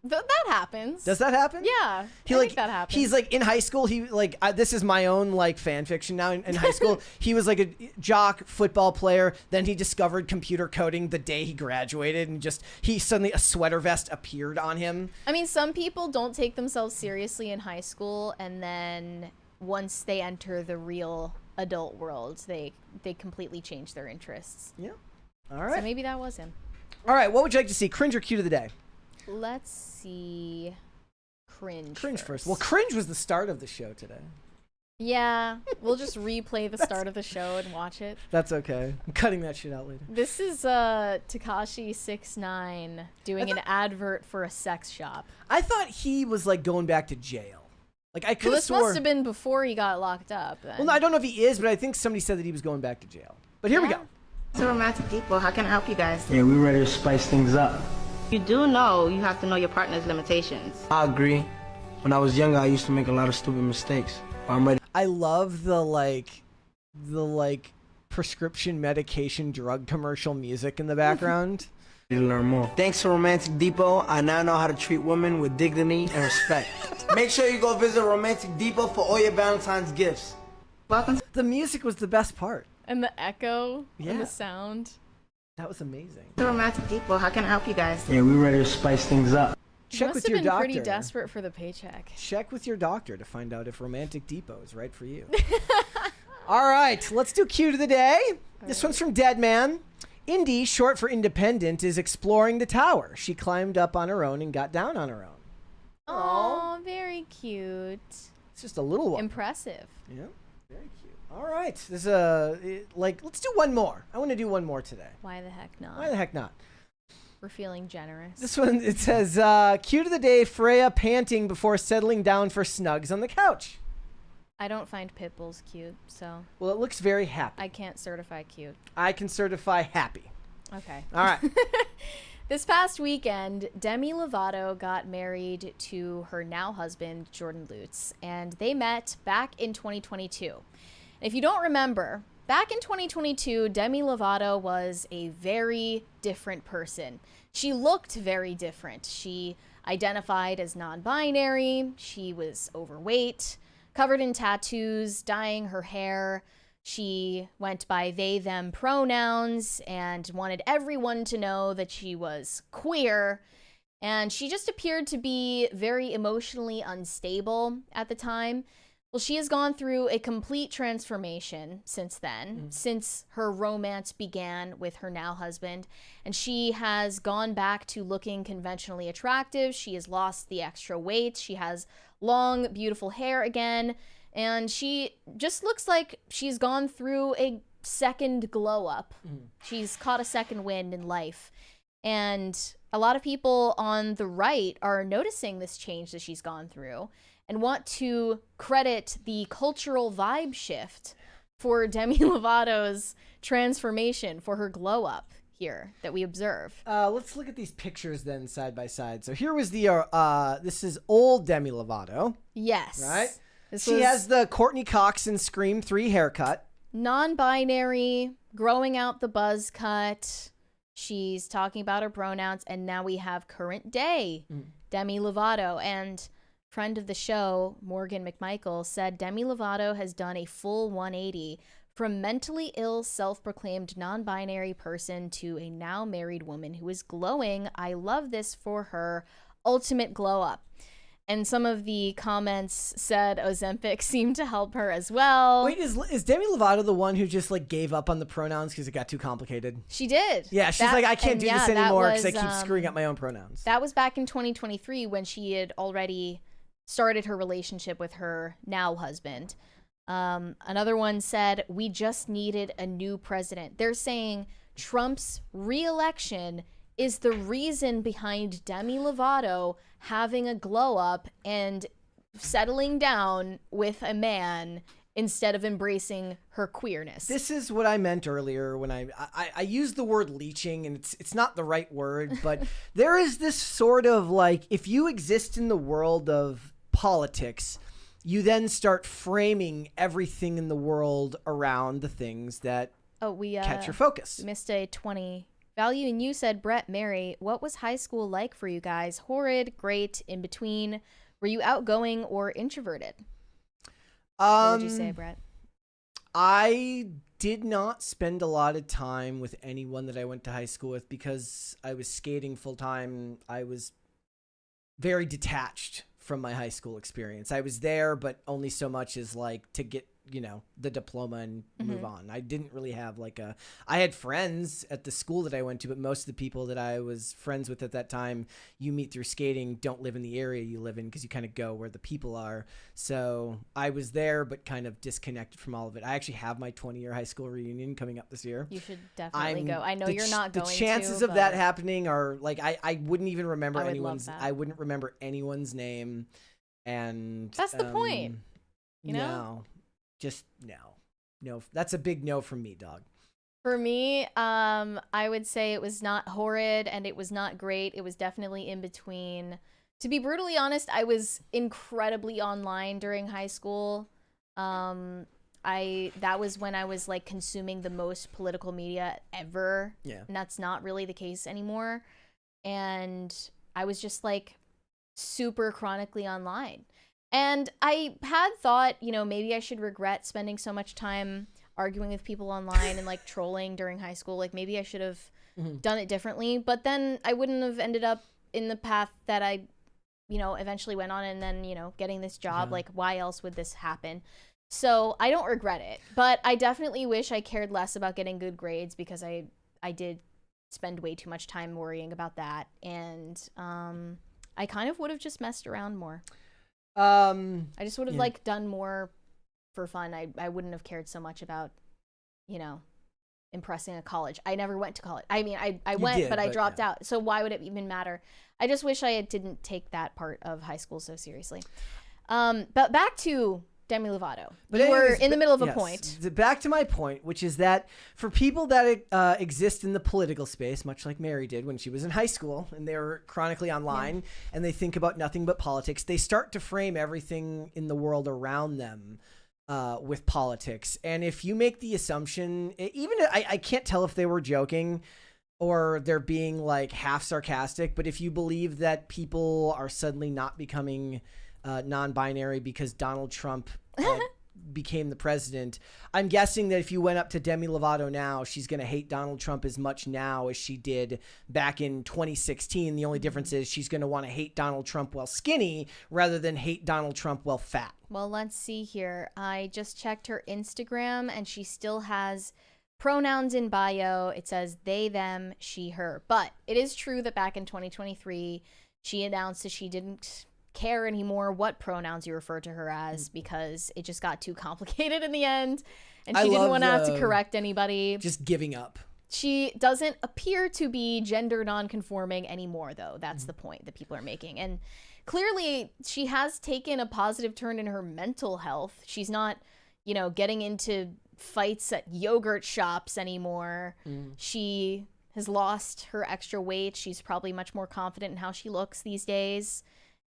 That happens. Does that happen? Yeah. I think that happens. He's like in high school. He like this is my own like fan fiction now. In high school, he was like a jock football player. Then he discovered computer coding the day he graduated, and he suddenly a sweater vest appeared on him. I mean, some people don't take themselves seriously in high school, and then once they enter the real adult world, they completely changed their interests. Yeah. All right. So maybe that was him. All right. What would you like to see? Cringe or cute of the day? Let's see. Cringe. Cringe first. Well, cringe was the start of the show today. Yeah, we'll just replay the start of the show and watch it. That's okay. I'm cutting that shit out later. This is Tekashi 6ix9ine doing an advert for a sex shop. I thought he was like going back to jail. Like I could Well, have this must have been before he got locked up. Then. Well, no, I don't know if he is, but I think somebody said that he was going back to jail. But here we go. It's a romantic people. How can I help you guys? Yeah, we're ready to spice things up. You do know you have to know your partner's limitations. I agree. When I was younger, I used to make a lot of stupid mistakes. I'm ready I love the prescription medication drug commercial music in the background. to learn more. Thanks to Romantic Depot, I now know how to treat women with dignity and respect. Make sure you go visit Romantic Depot for all your Valentine's gifts. Welcome. The music was the best part. And the echo Yeah. and the sound. That was amazing. To Romantic Depot. How can I help you guys? Yeah, we're ready to spice things up. Check Must with have your been doctor. pretty desperate for the paycheck. Check with your doctor to find out if Romantic Depot is right for you. All right, let's do cute of the day. This one's from Dead Man. Indy, short for independent, is exploring the tower. She climbed up on her own and got down on her own. Oh, very cute. It's just a little one. Impressive. Yeah, very cute. All right, let's do one more. I want to do one more today. Why the heck not? Why the heck not? We're feeling generous. This one, it says, cute of the day, Freya panting before settling down for snugs on the couch. I don't find pit bulls cute, so Well, it looks very happy. I can't certify cute. I can certify happy. Okay. All right. This past weekend, Demi Lovato got married to her now husband, Jordan Lutz, and they met back in 2022. If you don't remember, back in 2022, Demi Lovato was a very different person. She looked very different. She identified as non-binary. She was overweight, covered in tattoos, dyeing her hair. She went by they, them pronouns and wanted everyone to know that she was queer. And she just appeared to be very emotionally unstable at the time. Well, she has gone through a complete transformation since then, since her romance began with her now husband. And she has gone back to looking conventionally attractive. She has lost the extra weight. She has long, beautiful hair again. And she just looks like she's gone through a second glow up. She's caught a second wind in life. And a lot of people on the right are noticing this change that she's gone through and want to credit the cultural vibe shift for Demi Lovato's transformation, for her glow up here that we observe. Let's look at these pictures then side by side. So here was the, this is old Demi Lovato, Yes. right? This She was has the Courtney Cox and Scream 3 haircut. non-binary, growing out the buzz cut. She's talking about her pronouns, and now we have current day Demi Lovato. And friend of the show, Morgan McMichael, said Demi Lovato has done a full 180 from mentally ill, self-proclaimed non-binary person to a now married woman who is glowing. I love this for her. Ultimate glow up. And some of the comments said Ozempic seemed to help her as well. Wait, is Demi Lovato the one who just like gave up on the pronouns because it got too complicated? She did. Yeah, she's like, I can't do this anymore because I keep was, screwing up my own pronouns. That was back in 2023 when she had already started her relationship with her now husband. Another one said, we just needed a new president. They're saying Trump's re-election is the reason behind Demi Lovato having a glow up and settling down with a man instead of embracing her queerness. This is what I meant earlier when I used the word leeching, and it's not the right word, but there is this sort of like, if you exist in the world of politics, you then start framing everything in the world around the things that catch your focus. We missed a 20 value, and you said, Brett, Mary, what was high school like for you guys? Horrid, great, in between. Were you outgoing or introverted? What would you say, Brett? I did not spend a lot of time with anyone that I went to high school with because I was skating full time. I was very detached from my high school experience. I was there, but only so much as like to get you know, the diploma and move on. I didn't really have like I had friends at the school that I went to, but most of the people that I was friends with at that time, you meet through skating, don't live in the area you live in because you kind of go where the people are. So I was there, but kind of disconnected from all of it. I actually have my 20-year high school reunion coming up this year. You should definitely go. I know you're not going to. The chances of that happening are like, I wouldn't even remember I wouldn't remember anyone's name. And that's the point. You know? No. Just no. That's a big no from me, dog. For me, I would say it was not horrid and it was not great. It was definitely in between. To be brutally honest, I was incredibly online during high school. That was when I was like consuming the most political media ever. Yeah. And that's not really the case anymore. And I was just like super chronically online. And I had thought, you know, maybe I should regret spending so much time arguing with people online and like trolling during high school. Like maybe I should have done it differently, but then I wouldn't have ended up in the path that I, you know, eventually went on and then, you know, getting this job. Like why else would this happen? So I don't regret it, but I definitely wish I cared less about getting good grades because I did spend way too much time worrying about that. And I kind of would have just messed around more. I just would have like done more for fun. I wouldn't have cared so much about, you know, impressing a college. I never went to college. I mean, I went, but I dropped out. So why would it even matter? I just wish I didn't take that part of high school so seriously. But back to Demi Lovato. But you were in the middle of a point. Back to my point, which is that for people that exist in the political space, much like Mary did when she was in high school and they were chronically online and they think about nothing but politics, they start to frame everything in the world around them with politics. And if you make the assumption, even I can't tell if they were joking or they're being like half sarcastic, but if you believe that people are suddenly not becoming non-binary because Donald Trump became the president, I'm guessing that if you went up to Demi Lovato now, she's going to hate Donald Trump as much now as she did back in 2016. The only difference is she's going to want to hate Donald Trump while skinny rather than hate Donald Trump while fat. Well, let's see here. I just checked her Instagram and she still has pronouns in bio. It says they, them, she, her. But it is true that back in 2023, she announced that she didn't care anymore what pronouns you refer to her as because it just got too complicated in the end and she didn't want to have to correct anybody. Just giving up. She doesn't appear to be gender non-conforming anymore, though. That's the point that people are making. And clearly she has taken a positive turn in her mental health. She's not, you know, getting into fights at yogurt shops anymore. She has lost her extra weight. She's probably much more confident in how she looks these days.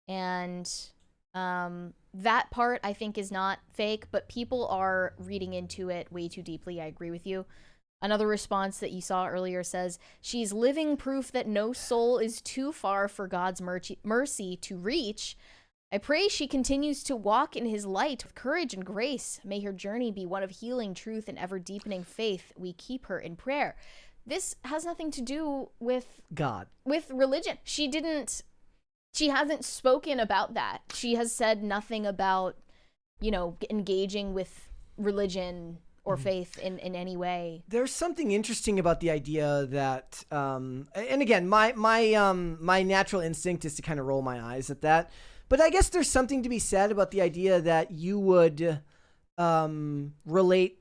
And that part I think is not fake, but people are reading into it way too deeply. I agree with you. Another response that you saw earlier says, she's living proof that no soul is too far for God's mercy to reach. I pray she continues to walk in his light with courage and grace. May her journey be one of healing, truth, and ever-deepening faith. We keep her in prayer. This has nothing to do with God, with religion. She hasn't spoken about that. She has said nothing about, you know, engaging with religion or faith in any way. There's something interesting about the idea that, and again, my natural instinct is to kind of roll my eyes at that. But I guess there's something to be said about the idea that you would relate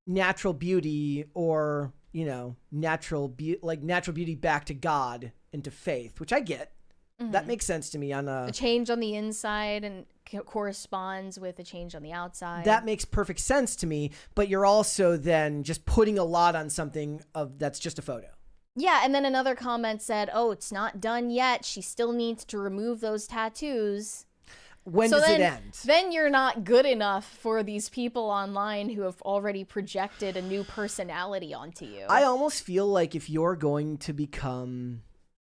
natural beauty or, you know, natural beauty back to God and to faith, which I get. That makes sense to me. On a change on the inside and corresponds with a change on the outside. That makes perfect sense to me. But you're also then just putting a lot on something that's just a photo. Yeah, and then another comment said, "Oh, it's not done yet. She still needs to remove those tattoos." When does it end? Then you're not good enough for these people online who have already projected a new personality onto you. I almost feel like if you're going to become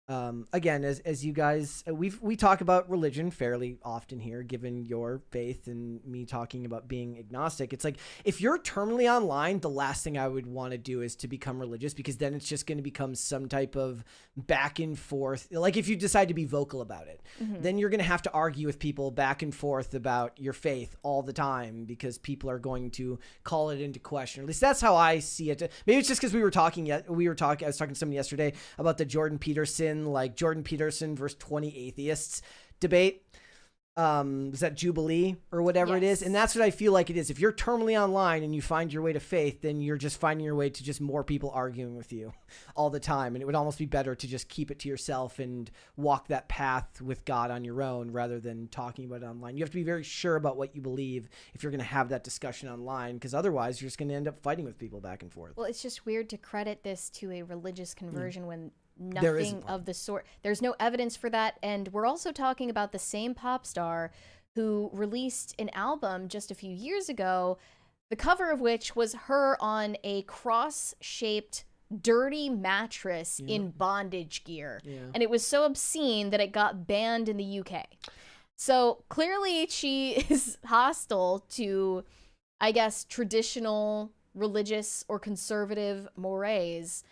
again, as you guys, we talk about religion fairly often here, given your faith and me talking about being agnostic. It's like, if you're terminally online, the last thing I would want to do is to become religious, because then it's just going to become some type of back and forth. Like, if you decide to be vocal about it, then you're going to have to argue with people back and forth about your faith all the time, because people are going to call it into question. At least that's how I see it. Maybe it's just because I was talking to somebody yesterday about the Jordan Peterson versus 20 atheists debate. Was that Jubilee or whatever it is? And that's what I feel like it is. If you're terminally online and you find your way to faith, then you're just finding your way to just more people arguing with you all the time. And it would almost be better to just keep it to yourself and walk that path with God on your own, rather than talking about it online. You have to be very sure about what you believe if you're going to have that discussion online, because otherwise you're just going to end up fighting with people back and forth. Well, it's just weird to credit this to a religious conversion when nothing of the sort. There's no evidence for that. And we're also talking about the same pop star who released an album just a few years ago, the cover of which was her on a cross-shaped dirty mattress in bondage gear. And it was so obscene that it got banned in the UK. So clearly she is hostile to, I guess, traditional religious or conservative mores,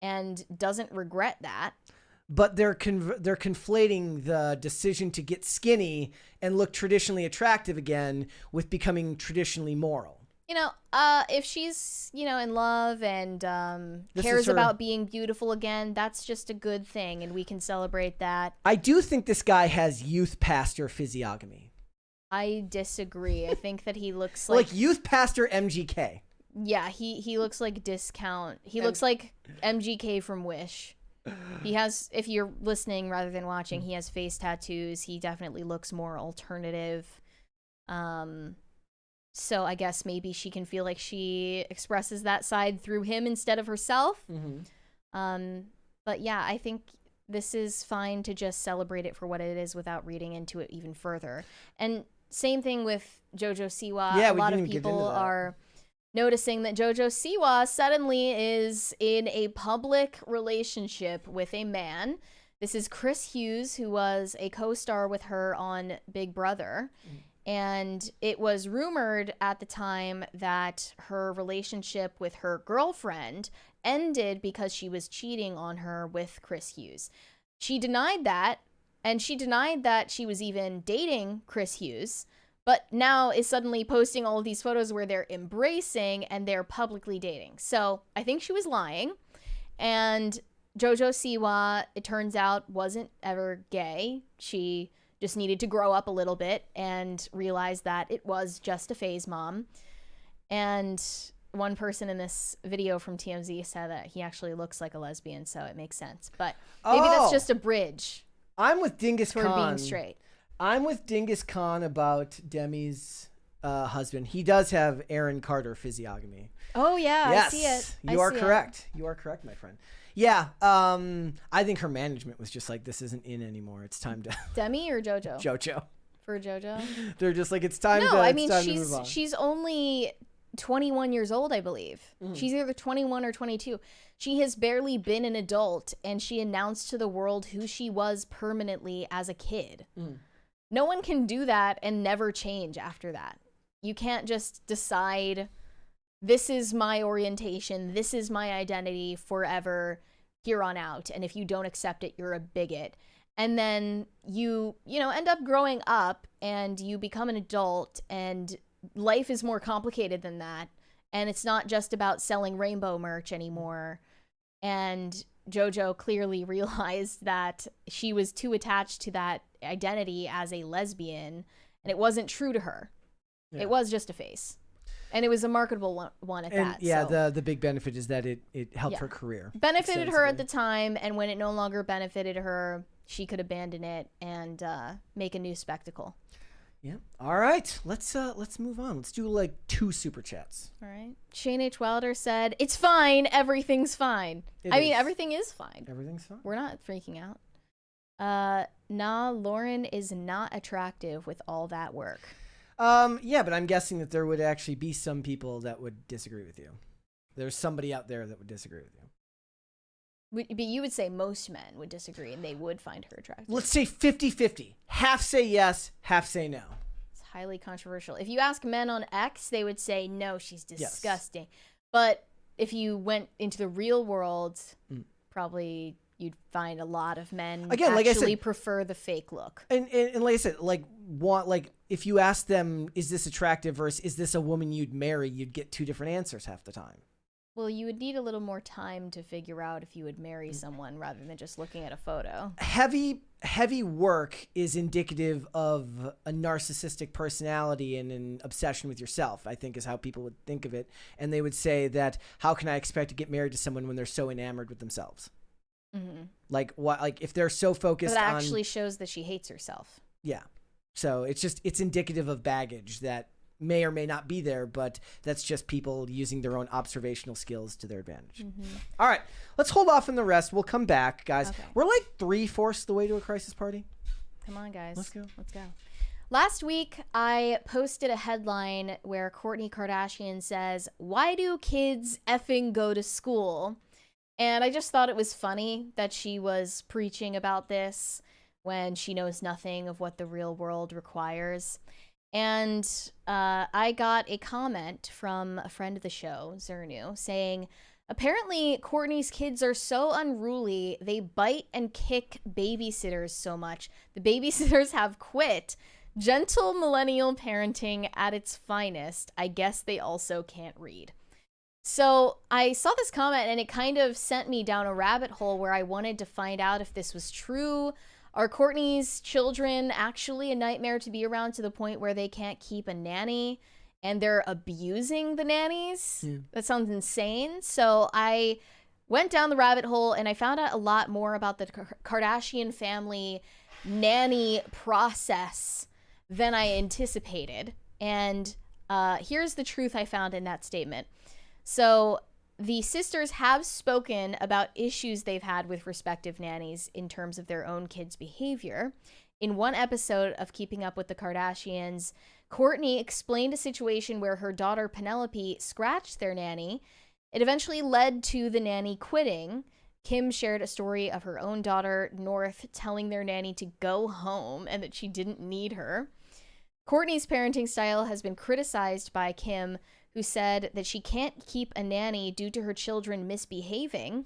and doesn't regret that. But they're conflating the decision to get skinny and look traditionally attractive again with becoming traditionally moral. You know, if she's, in love and cares about being beautiful again, that's just a good thing, and we can celebrate that. I do think this guy has youth pastor physiognomy. I disagree. I think that he looks like youth pastor MGK. Yeah, he looks like discount. He looks like MGK from Wish. He has, if you're listening rather than watching, he has face tattoos. He definitely looks more alternative. So I guess maybe she can feel like she expresses that side through him instead of herself. But yeah, I think this is fine to just celebrate it for what it is without reading into it even further. And same thing with JoJo Siwa. Yeah, a lot of people are noticing that JoJo Siwa suddenly is in a public relationship with a man. This is Chris Hughes, who was a co-star with her on Big Brother. And it was rumored at the time that her relationship with her girlfriend ended because she was cheating on her with Chris Hughes. She denied that, and she denied that she was even dating Chris Hughes, but now is suddenly posting all of these photos where they're embracing and they're publicly dating. So I think she was lying. And JoJo Siwa, it turns out, wasn't ever gay. She just needed to grow up a little bit and realize that it was just a phase, mom. And one person in this video from TMZ said that he actually looks like a lesbian, so it makes sense. But maybe that's just a bridge. I'm with Dingus toward Khan. being straight. I'm with Dingus Khan about Demi's husband. He does have Aaron Carter physiognomy. Oh, yeah, yes, I see it. You are correct. You are correct, my friend. Yeah, I think her management was just like, this isn't in anymore. It's time to... Demi or JoJo? JoJo. For JoJo? They're just like, it's time to move on. She's only 21 years old, I believe. She's either 21 or 22. She has barely been an adult, and she announced to the world who she was permanently as a kid. No one can do that and never change after that. You can't just decide, this is my orientation, this is my identity forever here on out, and if you don't accept it, you're a bigot. And then you end up growing up and you become an adult, and life is more complicated than that. And it's not just about selling rainbow merch anymore. And JoJo clearly realized that she was too attached to that identity as a lesbian, and it wasn't true to her. Yeah. It was just a face. And it was a marketable one at that. Yeah, so. the big benefit is that it helped her career. Benefited her at the time, and when it no longer benefited her, she could abandon it and make a new spectacle. Yeah. All right. Let's move on. Let's do like 2 super chats. All right. Shane H. Wilder said, "It's fine. Everything's fine." I mean, everything is fine. Everything's fine. We're not freaking out. Nah, Lauren is not attractive with all that work. Yeah, but I'm guessing that there would actually be some people that would disagree with you. There's somebody out there that would disagree with you. But you would say most men would disagree and they would find her attractive. Let's say 50-50. Half say yes, half say no. It's highly controversial. If you ask men on X, they would say, no, she's disgusting. Yes. But if you went into the real world, probably you'd find a lot of men actually prefer the fake look. And like I said, if you ask them, is this attractive versus is this a woman you'd marry, you'd get two different answers half the time. Well, you would need a little more time to figure out if you would marry someone rather than just looking at a photo. Heavy work is indicative of a narcissistic personality and an obsession with yourself, I think is how people would think of it. And they would say that, how can I expect to get married to someone when they're so enamored with themselves? Mm-hmm. Like what? Like if they're so focused on... But that actually shows that she hates herself. Yeah. So it's indicative of baggage that may or may not be there, but that's just people using their own observational skills to their advantage. All right, let's hold off on the rest. We'll come back, guys. Okay. We're like 3/4 the way to a crisis party. Come on, guys. Let's go. Last week, I posted a headline where Kourtney Kardashian says, "Why do kids effing go to school?" And I just thought it was funny that she was preaching about this when she knows nothing of what the real world requires. And I got a comment from a friend of the show, Zernu, saying, apparently Kourtney's kids are so unruly, they bite and kick babysitters so much. The babysitters have quit. Gentle millennial parenting at its finest. I guess they also can't read. So I saw this comment and it kind of sent me down a rabbit hole where I wanted to find out if this was true. Are Kourtney's children actually a nightmare to be around to the point where they can't keep a nanny and they're abusing the nannies? Yeah. That sounds insane. So I went down the rabbit hole and I found out a lot more about the Kardashian family nanny process than I anticipated. And here's the truth I found in that statement. So the sisters have spoken about issues they've had with respective nannies in terms of their own kids' behavior. In one episode of Keeping Up with the Kardashians, Kourtney explained a situation where her daughter Penelope scratched their nanny. It eventually led to the nanny quitting. Kim shared a story of her own daughter, North, telling their nanny to go home and that she didn't need her. Kourtney's parenting style has been criticized by Kim, who said that she can't keep a nanny due to her children misbehaving.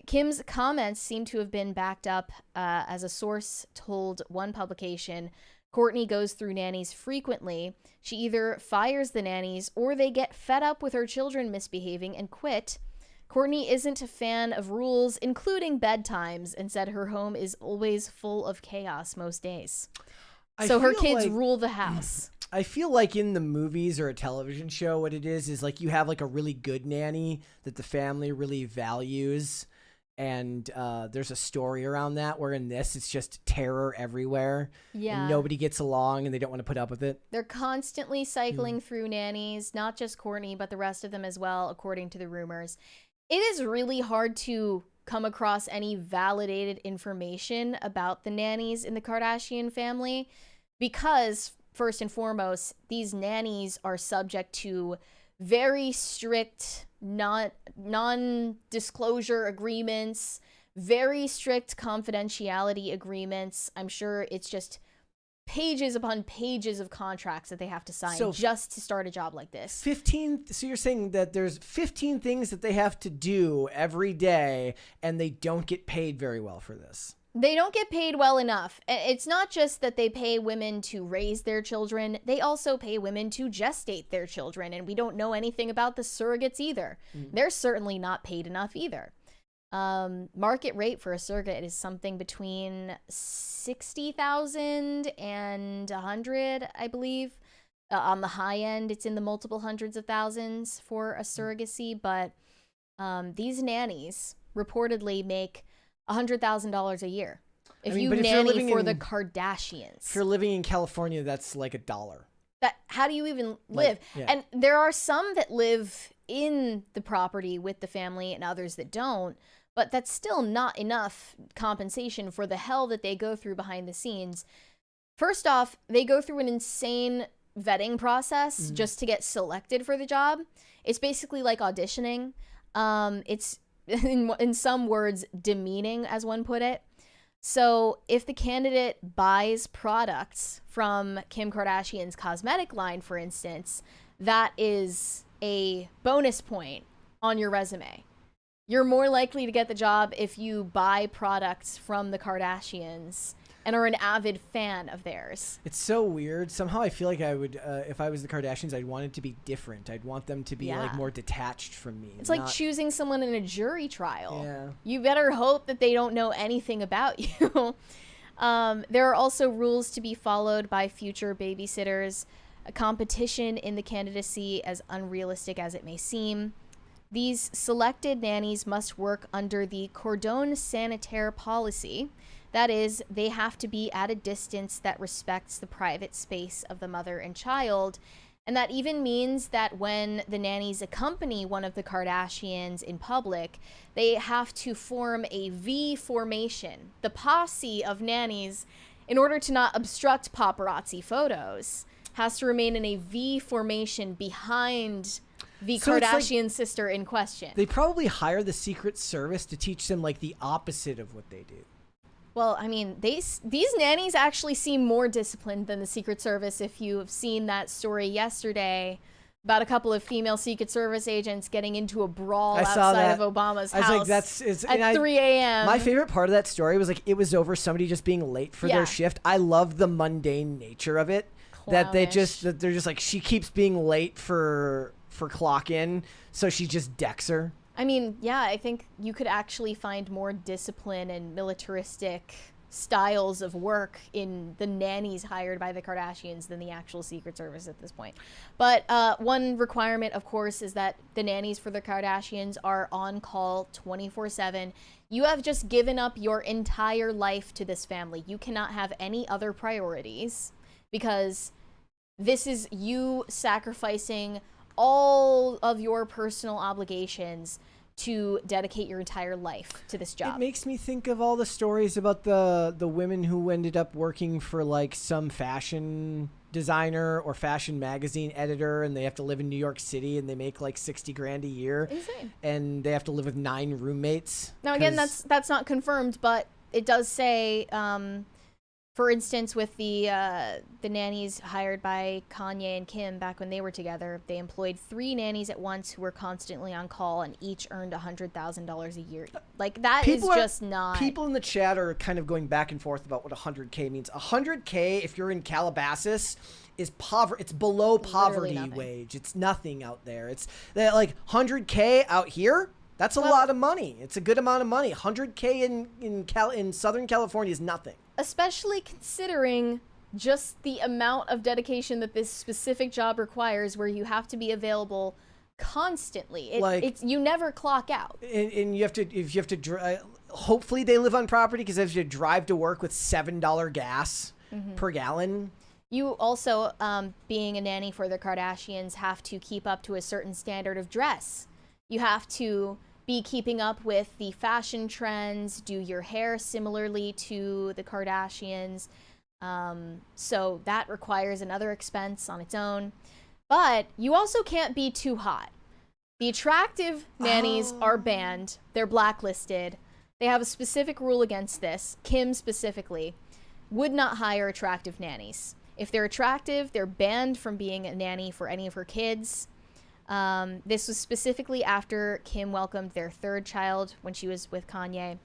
Kim's comments seem to have been backed up as a source told one publication. Kourtney goes through nannies frequently. She either fires the nannies or they get fed up with her children misbehaving and quit. Kourtney isn't a fan of rules, including bedtimes, and said her home is always full of chaos most days. So her kids rule the house. I feel like in the movies or a television show, what it is like you have like a really good nanny that the family really values. And there's a story around that, where in this, it's just terror everywhere. Yeah. And nobody gets along and they don't want to put up with it. They're constantly cycling through nannies, not just Kourtney, but the rest of them as well, according to the rumors. It is really hard to come across any validated information about the nannies in the Kardashian family because, first and foremost, these nannies are subject to very strict non-disclosure agreements, very strict confidentiality agreements. I'm sure it's just pages upon pages of contracts that they have to sign just to start a job like this. 15. So you're saying that there's 15 things that they have to do every day and they don't get paid very well for this. They don't get paid well enough. It's not just that they pay women to raise their children. They also pay women to gestate their children. And we don't know anything about the surrogates either. They're certainly not paid enough either. Market rate for a surrogate is something between $60,000 and $100,000, I believe. On the high end, it's in the multiple hundreds of thousands for a surrogacy. But these nannies reportedly make $100,000 a year. If you nanny for the Kardashians. If you're living in California, that's like $1. How do you even live? Yeah. And there are some that live in the property with the family and others that don't, but that's still not enough compensation for the hell that they go through behind the scenes. First off, they go through an insane vetting process just to get selected for the job. It's basically like auditioning. It's in some words, demeaning, as one put it. So if the candidate buys products from Kim Kardashian's cosmetic line, for instance, that is a bonus point on your resume. You're more likely to get the job if you buy products from the Kardashians and are an avid fan of theirs. It's so weird. Somehow I feel like I would, if I was the Kardashians, I'd want it to be different. I'd want them to be like more detached from me. It's like choosing someone in a jury trial. Yeah. You better hope that they don't know anything about you. There are also rules to be followed by future babysitters. A competition in the candidacy, as unrealistic as it may seem. These selected nannies must work under the cordon sanitaire policy. That is, they have to be at a distance that respects the private space of the mother and child. And that even means that when the nannies accompany one of the Kardashians in public, they have to form a V formation, the posse of nannies, in order to not obstruct paparazzi photos, has to remain in a V formation behind the Kardashian sister in question. They probably hire the Secret Service to teach them like the opposite of what they do. Well, I mean, these nannies actually seem more disciplined than the Secret Service. If you have seen that story yesterday about a couple of female Secret Service agents getting into a brawl outside of Obama's house at 3 a.m. My favorite part of that story was like it was over somebody just being late for their shift. I love the mundane nature of it. Clownish. That they're just like, she keeps being late for clock in, so she just decks her. I mean, yeah, I think you could actually find more discipline and militaristic styles of work in the nannies hired by the Kardashians than the actual Secret Service at this point. But one requirement, of course, is that the nannies for the Kardashians are on call 24/7. You have just given up your entire life to this family. You cannot have any other priorities because this is you sacrificing all of your personal obligations to dedicate your entire life to this job. It makes me think of all the stories about the women who ended up working for like some fashion designer or fashion magazine editor, and they have to live in New York City and they make like 60 grand a year. Insane. And they have to live with 9 roommates. Now again, that's not confirmed, but it does say for instance, with the nannies hired by Kanye and Kim back when they were together, they employed 3 nannies at once who were constantly on call and each earned $100,000 a year. Like, that is just not... People in the chat are kind of going back and forth about what 100K means. 100K, if you're in Calabasas, is poverty. It's below poverty wage. It's nothing out there. It's like 100K out here. That's a lot of money. It's a good amount of money. 100K in Southern California is nothing. Especially considering just the amount of dedication that this specific job requires, where you have to be available constantly. It's you never clock out. And you have to hopefully they live on property, because if you drive to work with $7 gas per gallon. You also, being a nanny for the Kardashians, have to keep up to a certain standard of dress. You have to be keeping up with the fashion trends, do your hair similarly to the Kardashians. So that requires another expense on its own. But you also can't be too hot. The attractive nannies are banned. They're blacklisted. They have a specific rule against this. Kim specifically would not hire attractive nannies. If they're attractive, they're banned from being a nanny for any of her kids. This was specifically after Kim welcomed their 3rd child when she was with Kanye.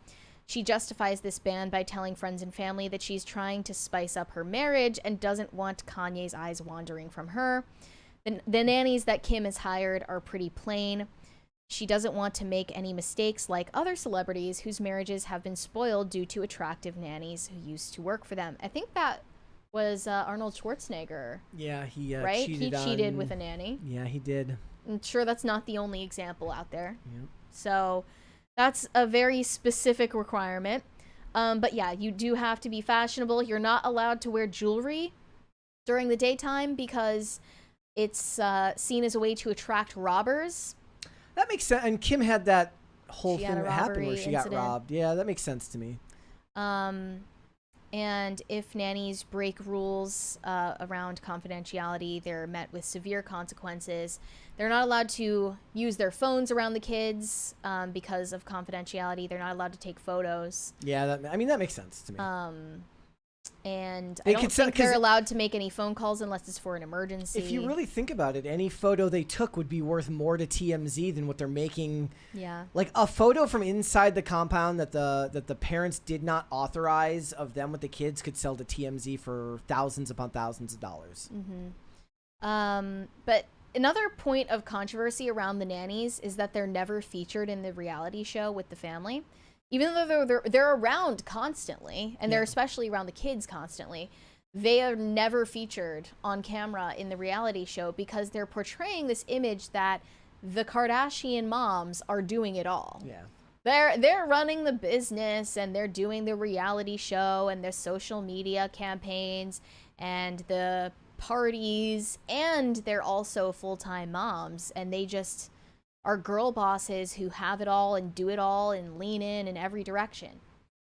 She justifies this ban by telling friends and family that she's trying to spice up her marriage and doesn't want Kanye's eyes wandering from her. The nannies that Kim has hired are pretty plain. She doesn't want to make any mistakes like other celebrities whose marriages have been spoiled due to attractive nannies who used to work for them. I think that was Arnold Schwarzenegger. Yeah, he right? cheated He cheated with a nanny. Yeah, he did. I'm sure that's not the only example out there. Yep. So that's a very specific requirement. But yeah, you do have to be fashionable. You're not allowed to wear jewelry during the daytime because it's seen as a way to attract robbers. That makes sense. And Kim had that whole She thing had a that happened where robbery she got incident. robbed. Yeah, that makes sense to me. And if nannies break rules around confidentiality, they're met with severe consequences. They're not allowed to use their phones around the kids because of confidentiality. They're not allowed to take photos. Yeah, I mean, that makes sense to me. And I don't think they're allowed to make any phone calls unless it's for an emergency. If you really think about it, any photo they took would be worth more to TMZ than what they're making. Yeah. Like a photo from inside the compound that the parents did not authorize of them with the kids could sell to TMZ for thousands upon thousands of dollars. But another point of controversy around the nannies is that they're never featured in the reality show with the family. Even though they're around constantly, and they're especially around the kids constantly, they are never featured on camera in the reality show because they're portraying this image that the Kardashian moms are doing it all. Yeah. They're running the business, and they're doing the reality show and their social media campaigns and the parties, and they're also full-time moms, and they just are girl bosses who have it all and do it all and lean in every direction.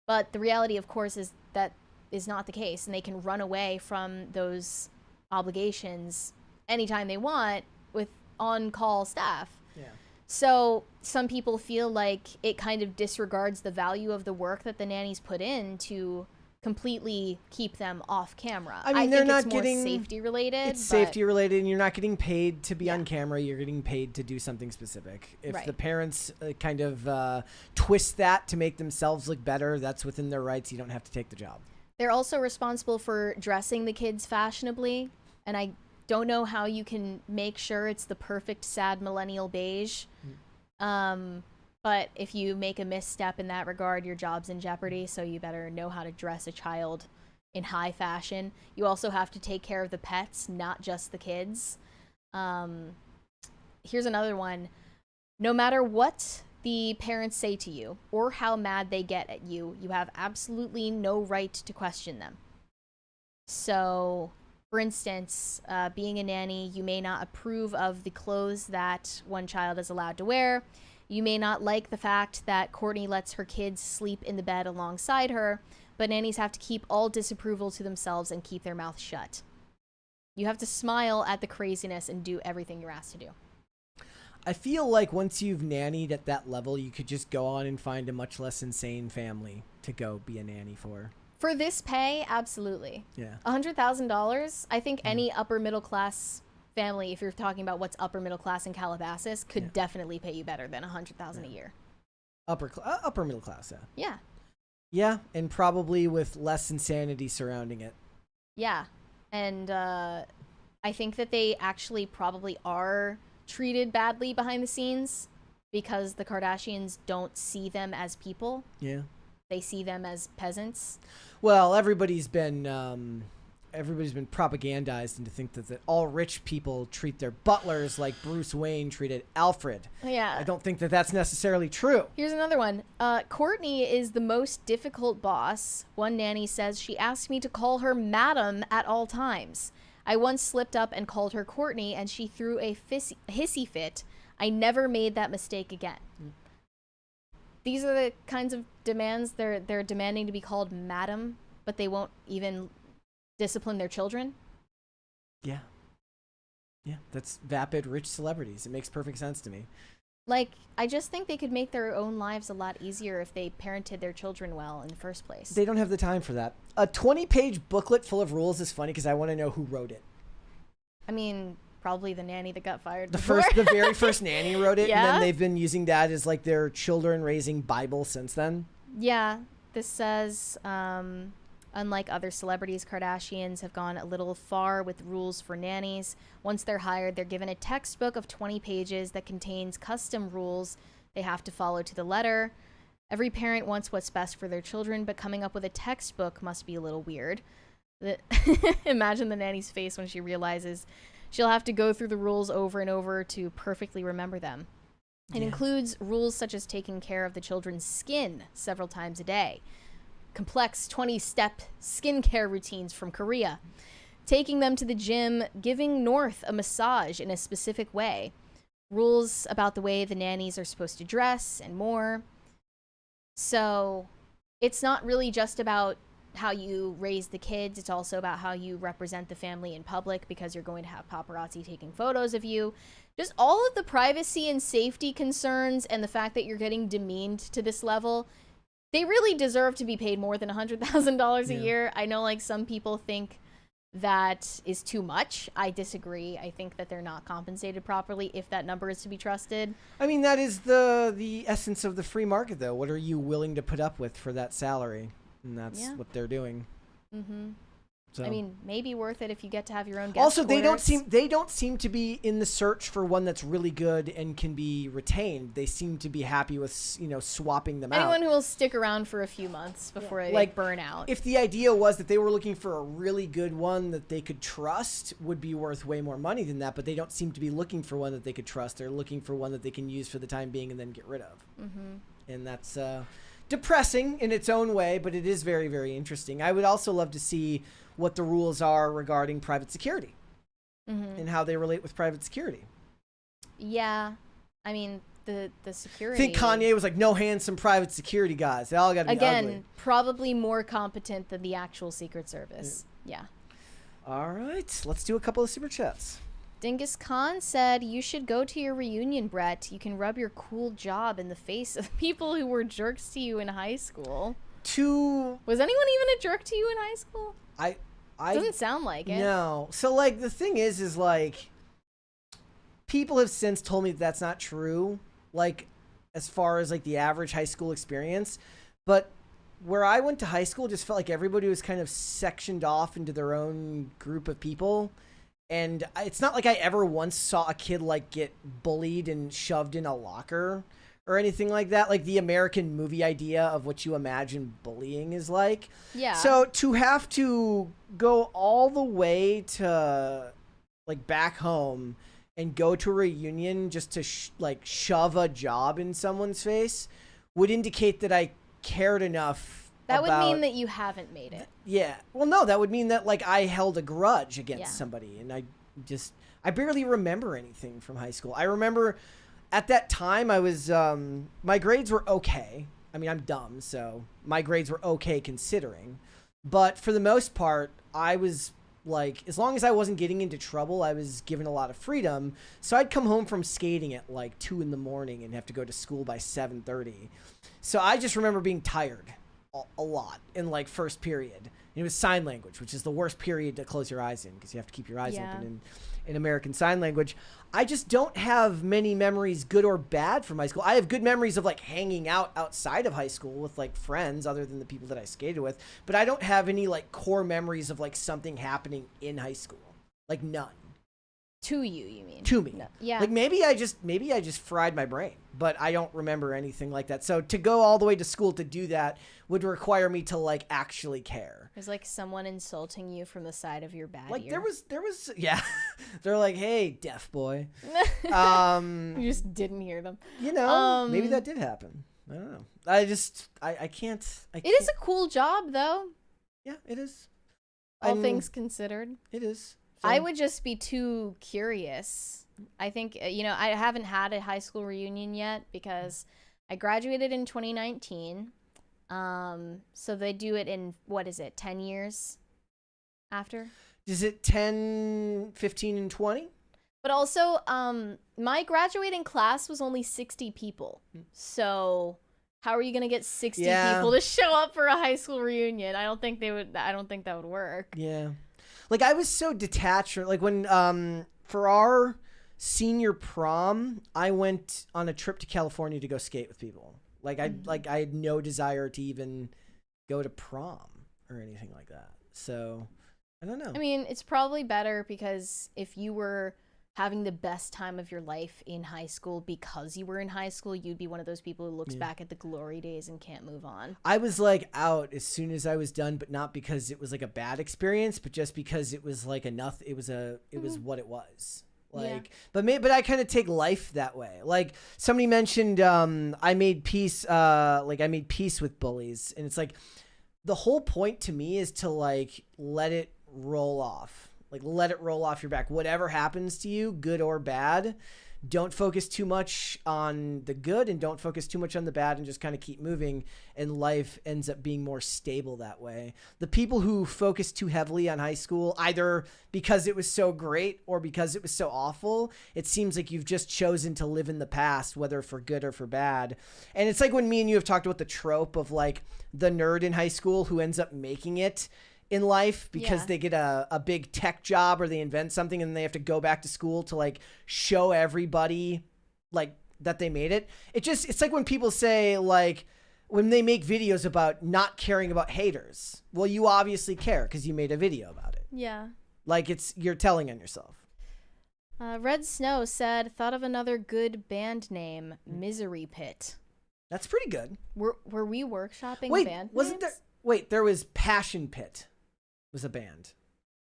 But the reality, of course, is that is not the case, and they can run away from those obligations anytime they want with on-call staff. Yeah. So some people feel like it kind of disregards the value of the work that the nannies put in to completely keep them off camera. I mean, they're think not it's more getting safety related. It's safety related, and you're not getting paid to be on camera. You're getting paid to do something specific. If the parents kind of twist that to make themselves look better, that's within their rights. You don't have to take the job. They're also responsible for dressing the kids fashionably, and I don't know how you can make sure it's the perfect sad millennial beige. But if you make a misstep in that regard, your job's in jeopardy, so you better know how to dress a child in high fashion. You also have to take care of the pets, not just the kids. Here's another one. No matter what the parents say to you or how mad they get at you, you have absolutely no right to question them. So, for instance, being a nanny, you may not approve of the clothes that one child is allowed to wear. You may not like the fact that Courtney lets her kids sleep in the bed alongside her, but nannies have to keep all disapproval to themselves and keep their mouth shut. You have to smile at the craziness and do everything you're asked to do. I feel like once you've nannied at that level, you could just go on and find a much less insane family to go be a nanny for. For this pay, absolutely. Yeah. $100,000, I think any upper middle class family, if you're talking about what's upper middle class in Calabasas, could definitely pay you better than $100,000 a year. Upper middle class, yeah. Yeah, and probably with less insanity surrounding it. Yeah, and I think that they actually probably are treated badly behind the scenes because the Kardashians don't see them as people. Yeah. They see them as peasants. Well, everybody's been propagandized into think that all rich people treat their butlers like Bruce Wayne treated Alfred. Yeah. I don't think that that's necessarily true. Here's another one. Courtney is the most difficult boss. One nanny says she asked me to call her madam at all times. I once slipped up and called her Courtney, and she threw a hissy fit. I never made that mistake again. These are the kinds of demands they're demanding to be called madam, but they won't even discipline their children. Yeah. Yeah, that's vapid rich celebrities. It makes perfect sense to me. Like, I just think they could make their own lives a lot easier if they parented their children well in the first place. They don't have the time for that. A 20-page booklet full of rules is funny because I want to know who wrote it. I mean, probably the nanny that got fired. The very first nanny wrote it, Yeah? and then they've been using that as like their children raising Bible since then. Yeah, this says, unlike other celebrities, Kardashians have gone a little far with rules for nannies. Once they're hired, they're given a textbook of 20 pages that contains custom rules they have to follow to the letter. Every parent wants what's best for their children, but coming up with a textbook must be a little weird. Imagine the nanny's face when she realizes she'll have to go through the rules over and over to perfectly remember them. It includes rules such as taking care of the children's skin several times a day, complex 20-step skincare routines from Korea, taking them to the gym, giving North a massage in a specific way, rules about the way the nannies are supposed to dress, and more. So it's not really just about how you raise the kids. It's also about how you represent the family in public, because you're going to have paparazzi taking photos of you. Just all of the privacy and safety concerns, and the fact that you're getting demeaned to this level. They really deserve to be paid more than $100,000 a year. I know, like, some people think that is too much. I disagree. I think that they're not compensated properly, if that number is to be trusted. I mean, that is the essence of the free market, though. What are you willing to put up with for that salary? And that's what they're doing. Mm-hmm. So. I mean, maybe worth it if you get to have your own guest Also, they quarters. don't seem to be in the search for one that's really good and can be retained. They seem to be happy with, you know, swapping them out. Anyone who will stick around for a few months before they burn out. If the idea was that they were looking for a really good one that they could trust, would be worth way more money than that. But they don't seem to be looking for one that they could trust. They're looking for one that they can use for the time being and then get rid of. Mm-hmm. And that's depressing in its own way, but it is very, very interesting. I would also love to see what the rules are regarding private security and how they relate with private security. Yeah. I mean, the security. I think Kanye was like, no handsome private security guys. They all got to be ugly. Probably more competent than the actual Secret Service. Yeah. All right. Let's do a couple of super chats. Dingus Khan said, you should go to your reunion, Brett. You can rub your cool job in the face of people who were jerks to you in high school. Was anyone even a jerk to you in high school? Doesn't sound like it. No. So, like, the thing is like, people have since told me that that's not true, like, as far as, like, the average high school experience. But where I went to high school, just felt like everybody was kind of sectioned off into their own group of people. And it's not like I ever once saw a kid, like, get bullied and shoved in a locker or anything like that. Like, the American movie idea of what you imagine bullying is like. Yeah. So to have to go all the way to, like, back home and go to a reunion just to shove a job in someone's face would indicate that I cared enough. That would mean that you haven't made it. Yeah. Well, no, that would mean that, like, I held a grudge against somebody, and I barely remember anything from high school. I remember at that time I was my grades were okay. I mean, I'm dumb, so my grades were okay considering. But for the most part, I was, like, as long as I wasn't getting into trouble, I was given a lot of freedom. So I'd come home from skating at like 2 a.m. and have to go to school by 7:30. So I just remember being tired a lot in, like, first period. And it was sign language, which is the worst period to close your eyes in because you have to keep your eyes open in American Sign Language. I just don't have many memories, good or bad, from high school. I have good memories of, like, hanging out outside of high school with, like, friends other than the people that I skated with. But I don't have any, like, core memories of, like, something happening in high school. Like, none. To you mean? To me. No. Yeah. Like, maybe I just fried my brain, but I don't remember anything like that. So to go all the way to school to do that would require me to, like, actually care. There's, like, someone insulting you from the side of your bad Like, ear. there was, yeah. They're like, hey, deaf boy. You just didn't hear them. You know, maybe that did happen. I don't know. I can't. It is a cool job, though. Yeah, it is. All things considered. It is. I would just be too curious. I think, you know, I haven't had a high school reunion yet because I graduated in 2019. So they do it in, 10 years after? Is it 10, 15, and 20? But also, my graduating class was only 60 people. So how are you going to get 60 people to show up for a high school reunion? I don't think that would work. Yeah. Like, I was so detached. Like, when for our senior prom, I went on a trip to California to go skate with people. Like, I had no desire to even go to prom or anything like that. So I don't know. I mean, it's probably better because if you were having the best time of your life in high school because you were in high school, you'd be one of those people who looks back at the glory days and can't move on. I was, like, out as soon as I was done, but not because it was, like, a bad experience, but just because it was, like, enough. It was what it was. Like, but I kind of take life that way. Like, somebody mentioned, I made peace with bullies, and it's like, the whole point to me is to, like, let it roll off. Like, let it roll off your back. Whatever happens to you, good or bad, don't focus too much on the good and don't focus too much on the bad and just kind of keep moving, and life ends up being more stable that way. The people who focus too heavily on high school, either because it was so great or because it was so awful, it seems like you've just chosen to live in the past, whether for good or for bad. And it's like when me and you have talked about the trope of like the nerd in high school who ends up making it in life because they get a big tech job or they invent something and they have to go back to school to like show everybody like that they made it. It's like when people say like when they make videos about not caring about haters. Well, you obviously care because you made a video about it. Yeah. Like you're telling on yourself. Red Snow said, thought of another good band name, Misery Pit. That's pretty good. Were we workshopping band wasn't names? there was Passion Pit was a band.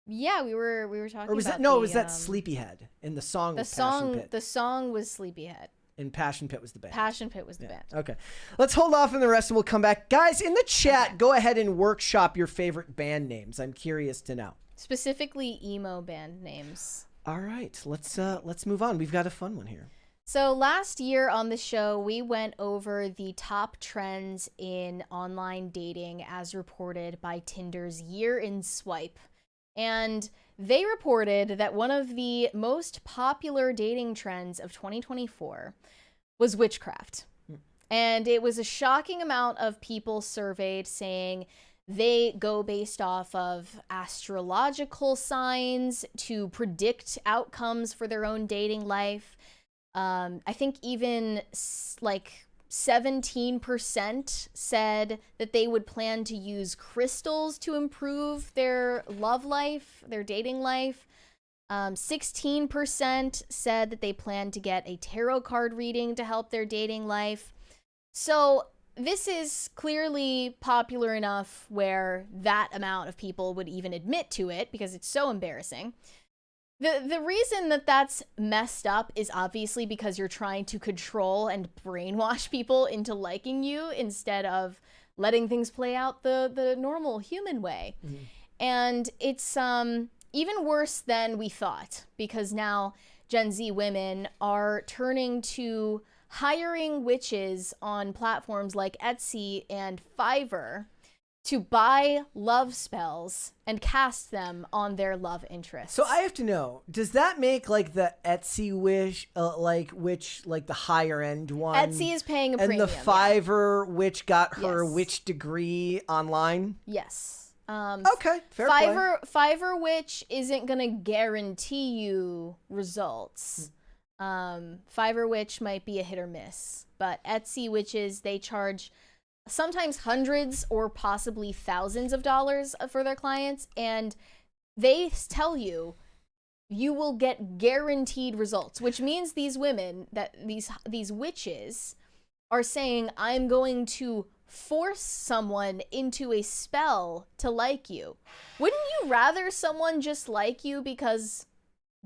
Yeah, we were talking or was about that was that Sleepyhead in the song Passion Pit. The song was Sleepyhead. And Passion Pit was the band. Passion Pit was the band. Okay. Let's hold off on the rest and we'll come back. Guys, in the chat, go ahead and workshop your favorite band names. I'm curious to know. Specifically emo band names. All right. Let's move on. We've got a fun one here. So last year on the show, we went over the top trends in online dating as reported by Tinder's Year in Swipe. And they reported that one of the most popular dating trends of 2024 was witchcraft. And it was a shocking amount of people surveyed saying they go based off of astrological signs to predict outcomes for their own dating life. I think even like 17% said that they would plan to use crystals to improve their love life, their dating life. 16% said that they plan to get a tarot card reading to help their dating life. So this is clearly popular enough where that amount of people would even admit to it because it's so embarrassing. The reason that that's messed up is obviously because you're trying to control and brainwash people into liking you instead of letting things play out the normal human way. Mm-hmm. And it's even worse than we thought because now Gen Z women are turning to hiring witches on platforms like Etsy and Fiverr to buy love spells and cast them on their love interests. So I have to know, does that make like the Etsy witch like the higher end one? Etsy is paying a premium. And the Fiverr witch got her witch degree online? Yes. Okay, fair play. Fiverr witch isn't going to guarantee you results. Fiverr witch might be a hit or miss, but Etsy witches, they charge sometimes hundreds or possibly thousands of dollars for their clients, and they tell you you will get guaranteed results, which means these women, that these witches are saying, I'm going to force someone into a spell to like you. Wouldn't you rather someone just like you because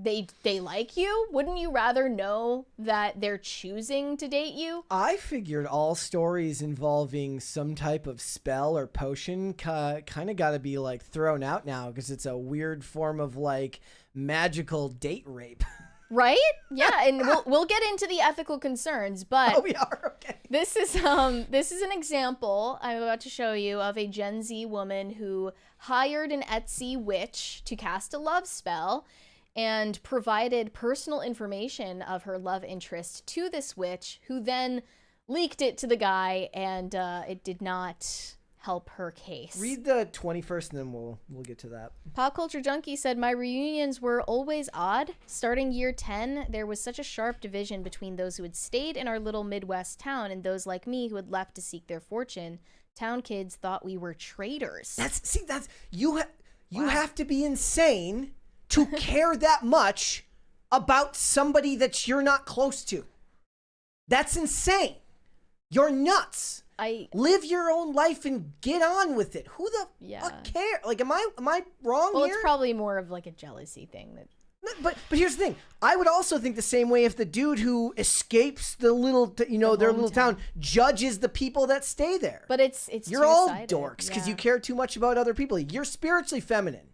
they like you? Wouldn't you rather know that they're choosing to date you? I figured all stories involving some type of spell or potion kind of got to be like thrown out now because it's a weird form of like magical date rape. Right? Yeah, and we'll get into the ethical concerns, but oh, we are? Okay. This is an example I'm about to show you of a Gen Z woman who hired an Etsy witch to cast a love spell and provided personal information of her love interest to this witch, who then leaked it to the guy, and it did not help her case. Read the 21st, and then we'll get to that. Pop Culture Junkie said, my reunions were always odd. Starting year 10, there was such a sharp division between those who had stayed in our little Midwest town and those like me who had left to seek their fortune. Town kids thought we were traitors. You have to be insane to care that much about somebody that you're not close to. That's insane. You're nuts. Live your own life and get on with it. Who the fuck cares? Like, am I wrong here? Well, it's probably more of like a jealousy thing. But here's the thing. I would also think the same way if the dude who escapes their little town judges the people that stay there. But it's you're all two-sided. dorks because you care too much about other people. You're spiritually feminine.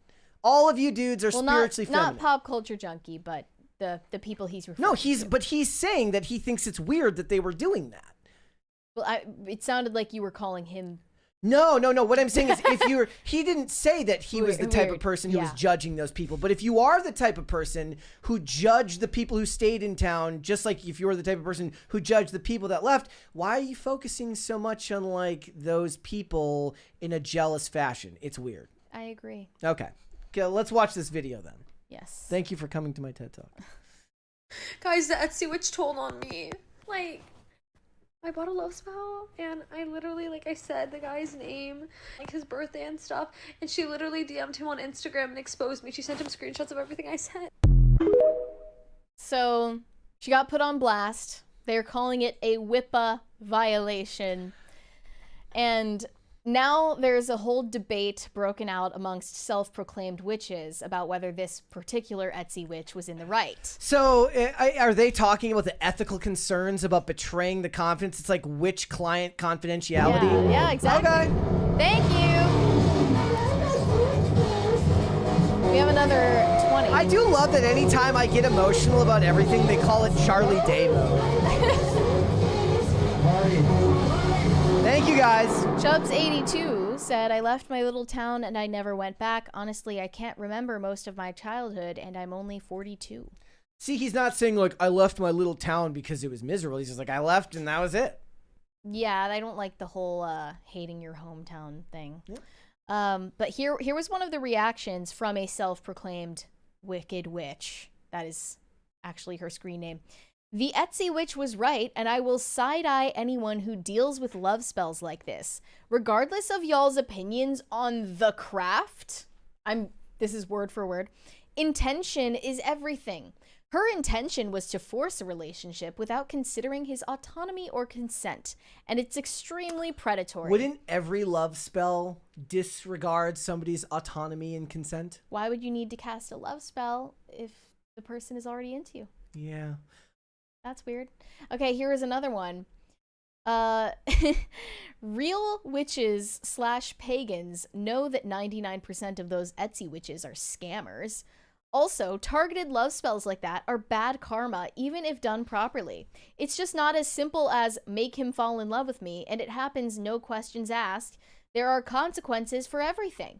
All of you dudes are spiritually feminine. Not Pop Culture Junkie, but the people he's referring No, to. but he's saying that he thinks it's weird that they were doing that. Well, it sounded like you were calling him. No. What I'm saying is, he didn't say that he was the type of person who was judging those people. But if you are the type of person who judged the people who stayed in town, just like if you were the type of person who judged the people that left, why are you focusing so much on like those people in a jealous fashion? It's weird. I agree. Okay, let's watch this video then. Yes. Thank you for coming to my TED Talk. Guys, the Etsy witch told on me. Like, I bought a love spell, and I literally, like I said, the guy's name, like his birthday and stuff, and she literally DM'd him on Instagram and exposed me. She sent him screenshots of everything I sent. So, she got put on blast. They're calling it a WIPA violation. And now there's a whole debate broken out amongst self-proclaimed witches about whether this particular Etsy witch was in the right. So are they talking about the ethical concerns about betraying the confidence? It's like witch client confidentiality? Yeah, exactly. Okay. Thank you. We have another 20. I do love that anytime I get emotional about everything, they call it Charlie Day mode. Thank you, guys. Chubbs82 said, I left my little town and I never went back. Honestly, I can't remember most of my childhood and I'm only 42. See, he's not saying, like, I left my little town because it was miserable. He's just like, I left and that was it. Yeah, I don't like the whole hating your hometown thing. Yeah. But here was one of the reactions from a self-proclaimed wicked witch. That is actually her screen name. The Etsy witch was right, and I will side-eye anyone who deals with love spells like this. Regardless of y'all's opinions on the craft, this is word for word, intention is everything. Her intention was to force a relationship without considering his autonomy or consent, and it's extremely predatory. Wouldn't every love spell disregard somebody's autonomy and consent? Why would you need to cast a love spell if the person is already into you? Yeah. That's weird. Okay, here is another one. Real witches / pagans know that 99% of those Etsy witches are scammers. Also, targeted love spells like that are bad karma, even if done properly. It's just not as simple as make him fall in love with me, and it happens no questions asked. There are consequences for everything.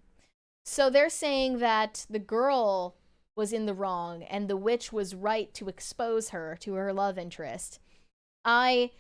So they're saying that the girl was in the wrong and the witch was right to expose her to her love interest. I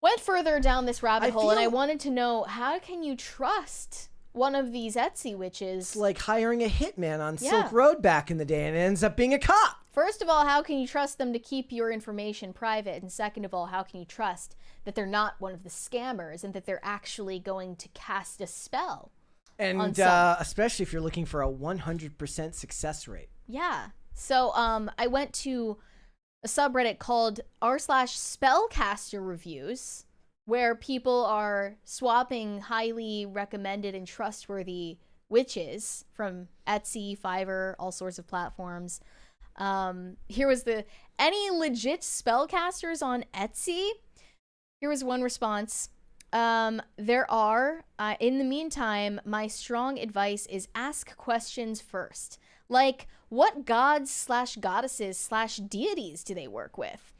went further down this rabbit hole and I wanted to know, how can you trust one of these Etsy witches? It's like hiring a hitman on Silk Road back in the day and it ends up being a cop. First of all, how can you trust them to keep your information private? And second of all, how can you trust that they're not one of the scammers and that they're actually going to cast a spell? And especially if you're looking for a 100% success rate. Yeah. So I went to a subreddit called r/spellcaster reviews, where people are swapping highly recommended and trustworthy witches from Etsy, Fiverr, all sorts of platforms. Here was any legit spellcasters on Etsy? Here was one response. There are, in the meantime, my strong advice is ask questions first. Like, what gods / goddesses / deities do they work with?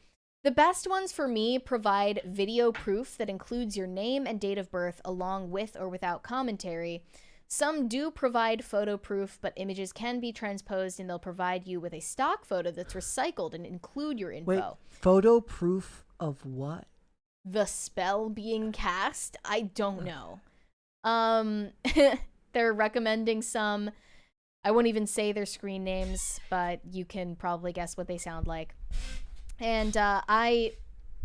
The best ones for me provide video proof that includes your name and date of birth along with or without commentary. Some do provide photo proof, but images can be transposed and they'll provide you with a stock photo that's recycled and include your info. Wait, photo proof of what? The spell being cast? I don't know. They're recommending some, I won't even say their screen names, but you can probably guess what they sound like. And I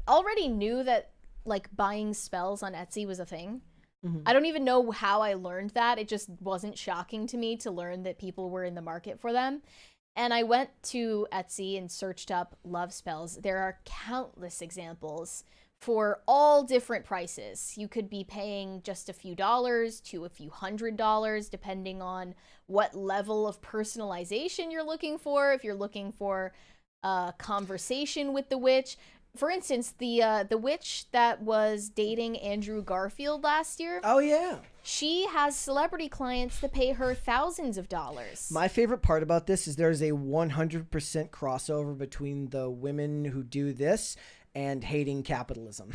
already knew that like buying spells on Etsy was a thing. Mm-hmm. I don't even know how I learned that. It just wasn't shocking to me to learn that people were in the market for them. And I went to Etsy and searched up love spells. There are countless examples for all different prices. You could be paying just a few dollars to a few $100s, depending on what level of personalization you're looking for. If you're looking for a conversation with the witch, for instance, the witch that was dating Andrew Garfield last year, Oh yeah. she has celebrity clients that pay her thousands of dollars. My favorite part about this is there's a 100% crossover between the women who do this and hating capitalism.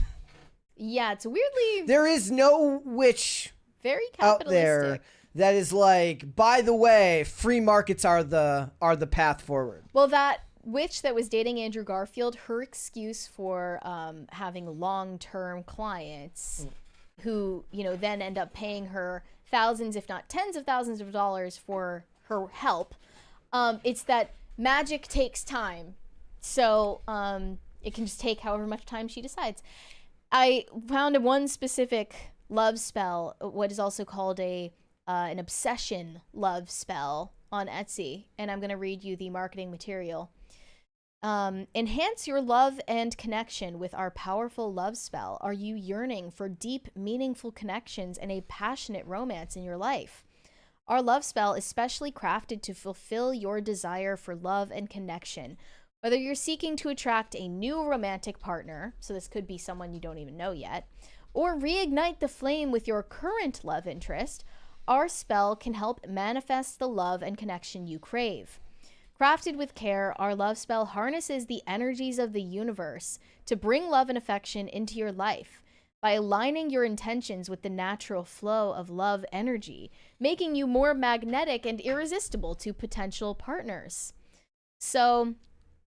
Yeah, it's weirdly There is no witch very out capitalistic. there that is like, by the way, free markets are the path forward. Well, that witch that was dating Andrew Garfield, her excuse for having long-term clients who, you know, then end up paying her thousands, if not tens of thousands of dollars for her help, it's that magic takes time. So it can just take however much time she decides. I found one specific love spell, what is also called an obsession love spell on Etsy, and I'm going to read you the marketing material. Enhance your love and connection with our powerful love spell. Are you yearning for deep, meaningful connections and a passionate romance in your life? Our love spell is specially crafted to fulfill your desire for love and connection. Whether you're seeking to attract a new romantic partner, so this could be someone you don't even know yet, or reignite the flame with your current love interest, our spell can help manifest the love and connection you crave. Crafted with care, our love spell harnesses the energies of the universe to bring love and affection into your life by aligning your intentions with the natural flow of love energy, making you more magnetic and irresistible to potential partners. So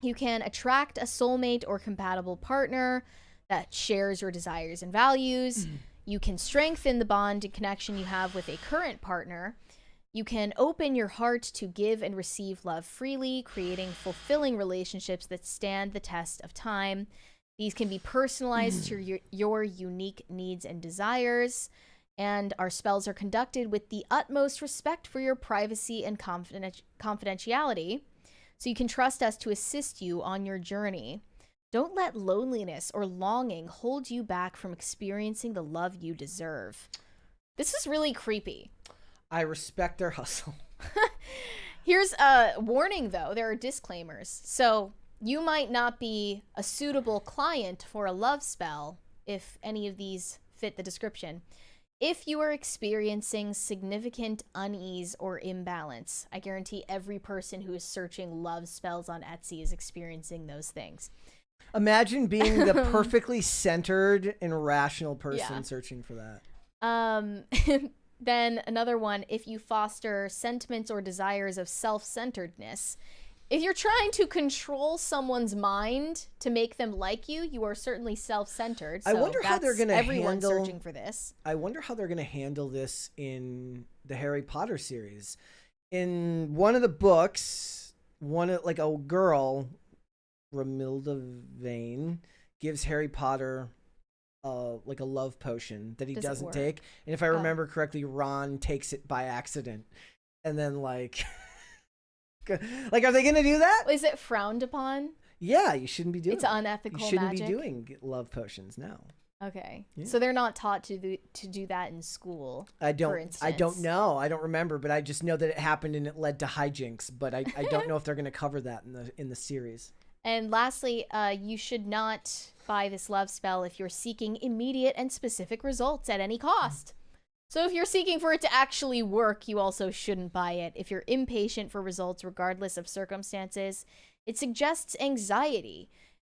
you can attract a soulmate or compatible partner that shares your desires and values. You can strengthen the bond and connection you have with a current partner. You can open your heart to give and receive love freely, creating fulfilling relationships that stand the test of time. These can be personalized to your unique needs and desires. And our spells are conducted with the utmost respect for your privacy and confidentiality. So you can trust us to assist you on your journey. Don't let loneliness or longing hold you back from experiencing the love you deserve. This is really creepy. I respect their hustle. Here's a warning, though. There are disclaimers. So you might not be a suitable client for a love spell if any of these fit the description. If you are experiencing significant unease or imbalance, I guarantee every person who is searching love spells on Etsy is experiencing those things. Imagine being the perfectly centered and rational person searching for that. Then another one, if you foster sentiments or desires of self-centeredness. If you're trying to control someone's mind to make them like you, you are certainly self-centered. So I wonder how they're going to everyone's handle searching for this. I wonder how they're going to handle this in the Harry Potter series. In one of the books, like a girl, Romilda Vane, gives Harry Potter like a love potion that he doesn't take, and if I remember correctly, Ron takes it by accident, and then like are they gonna do that? Is it frowned upon? Yeah, you shouldn't be doing it's unethical. You shouldn't magic. be doing love potions now. Okay, yeah. So they're not taught to do that in school. I don't know. I don't remember, but I just know that it happened and it led to hijinks, but I don't know if they're going to cover that in the series. And lastly, you should not buy this love spell if you're seeking immediate and specific results at any cost. So if you're seeking for it to actually work, you also shouldn't buy it. If you're impatient for results regardless of circumstances, it suggests anxiety.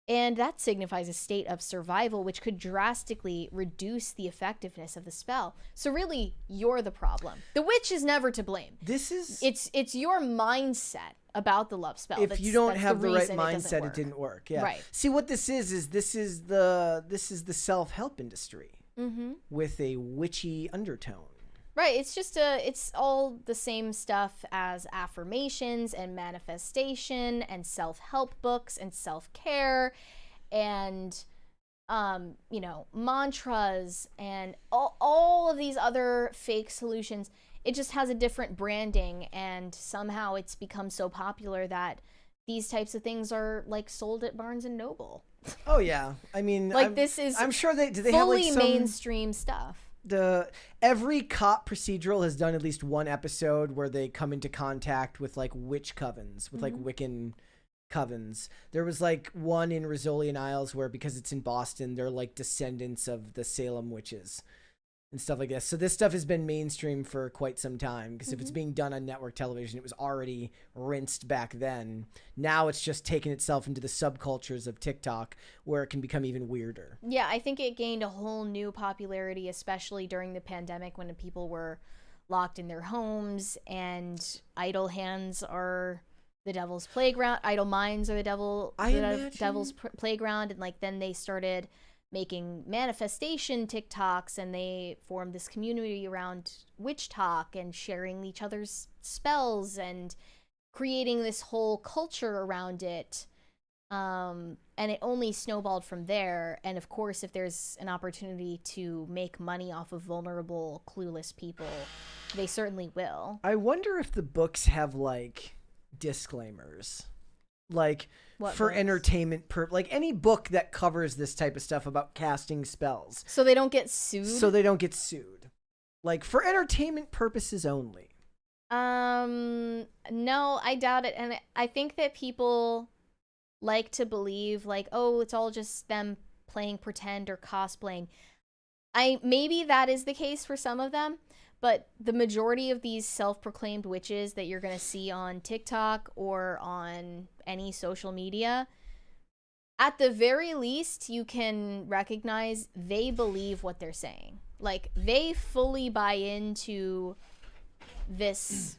And that signifies a state of survival, which could drastically reduce the effectiveness of the spell. So really, you're the problem. The witch is never to blame. It's your mindset about the love spell. If you don't have the right mindset, it didn't work. Yeah. Right. See, what this is the self-help industry with a witchy undertone. Right. It's just it's all the same stuff as affirmations and manifestation and self-help books and self-care and, mantras and all of these other fake solutions. It just has a different branding, and somehow it's become so popular that these types of things are like sold at Barnes and Noble. Oh yeah. I mean, I'm sure they fully have like some mainstream stuff. Every cop procedural has done at least one episode where they come into contact with like witch covens, with like Wiccan covens. There was like one in Rizzolian Isles where, because it's in Boston, they're like descendants of the Salem witches and stuff like this. So this stuff has been mainstream for quite some time, because if it's being done on network television, it was already rinsed back then. Now it's just taken itself into the subcultures of TikTok, where it can become even weirder. Yeah, I think it gained a whole new popularity, especially during the pandemic when people were locked in their homes, and idle hands are the devil's playground. Idle minds are the devil's playground. And like then they started making manifestation TikToks, and they formed this community around witch talk and sharing each other's spells and creating this whole culture around it. And it only snowballed from there. And of course, if there's an opportunity to make money off of vulnerable, clueless people, they certainly will. I wonder if the books have like disclaimers, like What for books? entertainment like any book that covers this type of stuff about casting spells, So they don't get sued? so they don't get sued, like for entertainment purposes only. No, I doubt it. And I think that people like to believe like, oh, it's all just them playing pretend or cosplaying. Maybe that is the case for some of them, but the majority of these self-proclaimed witches that you're going to see on TikTok or on any social media, at the very least, you can recognize they believe what they're saying. Like, they fully buy into this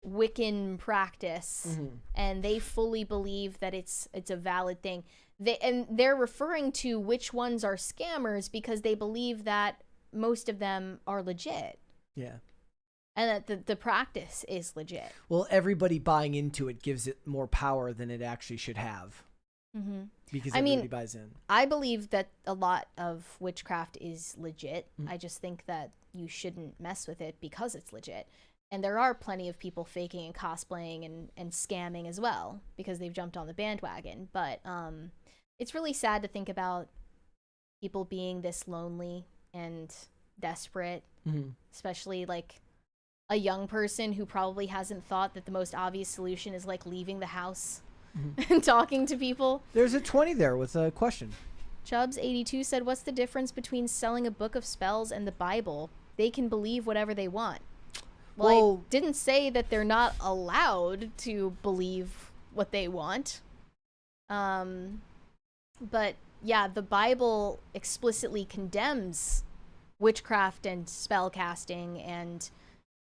Wiccan practice, and they fully believe that it's a valid thing. They're referring to which ones are scammers because they believe that most of them are legit. Yeah. And that the practice is legit. Well, everybody buying into it gives it more power than it actually should have. Because everybody buys in. I believe that a lot of witchcraft is legit. I just think that you shouldn't mess with it because it's legit. And there are plenty of people faking and cosplaying and scamming as well because they've jumped on the bandwagon. But it's really sad to think about people being this lonely and desperate, especially like a young person who probably hasn't thought that the most obvious solution is like leaving the house and talking to people. There's a 20 there with a question. Chubbs82 said, what's the difference between selling a book of spells and the Bible? They can believe whatever they want. Well, I didn't say that they're not allowed to believe what they want. But yeah, the Bible explicitly condemns witchcraft and spell casting and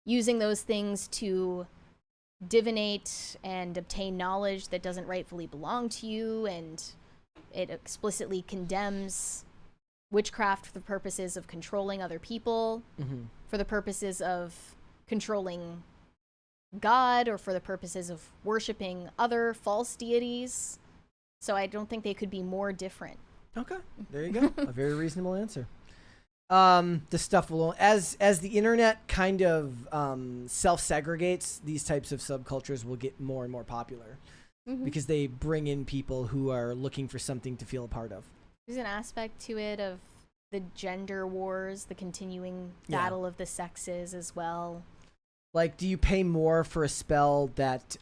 using those things to divinate and obtain knowledge that doesn't rightfully belong to you, and it explicitly condemns witchcraft for the purposes of controlling other people, for the purposes of controlling God, or for the purposes of worshiping other false deities. So I don't think they could be more different. Okay, there you go. A very reasonable answer. The stuff will, as the internet kind of self-segregates, these types of subcultures will get more and more popular because they bring in people who are looking for something to feel a part of. There's an aspect to it of the gender wars, the continuing battle of the sexes as well. Like, do you pay more for a spell that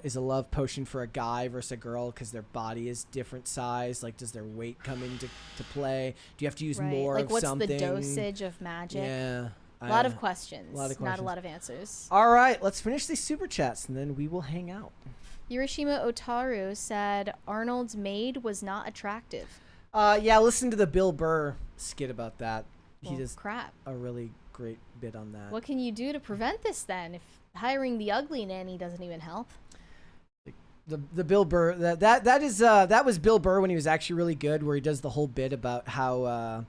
is a love potion for a guy versus a girl because their body is different size? Like, does their weight come into play? Do you have to use more like, of what's something? the dosage of magic? Yeah. A lot of questions. Not a lot of answers. All right, let's finish these super chats and then we will hang out. Hiroshima Otaru said Arnold's maid was not attractive. Yeah, listen to the Bill Burr skit about that. He does crap. A really great bit on that. What can you do to prevent this then? If hiring the ugly nanny doesn't even help. The Bill Burr that was Bill Burr when he was actually really good, where he does the whole bit about how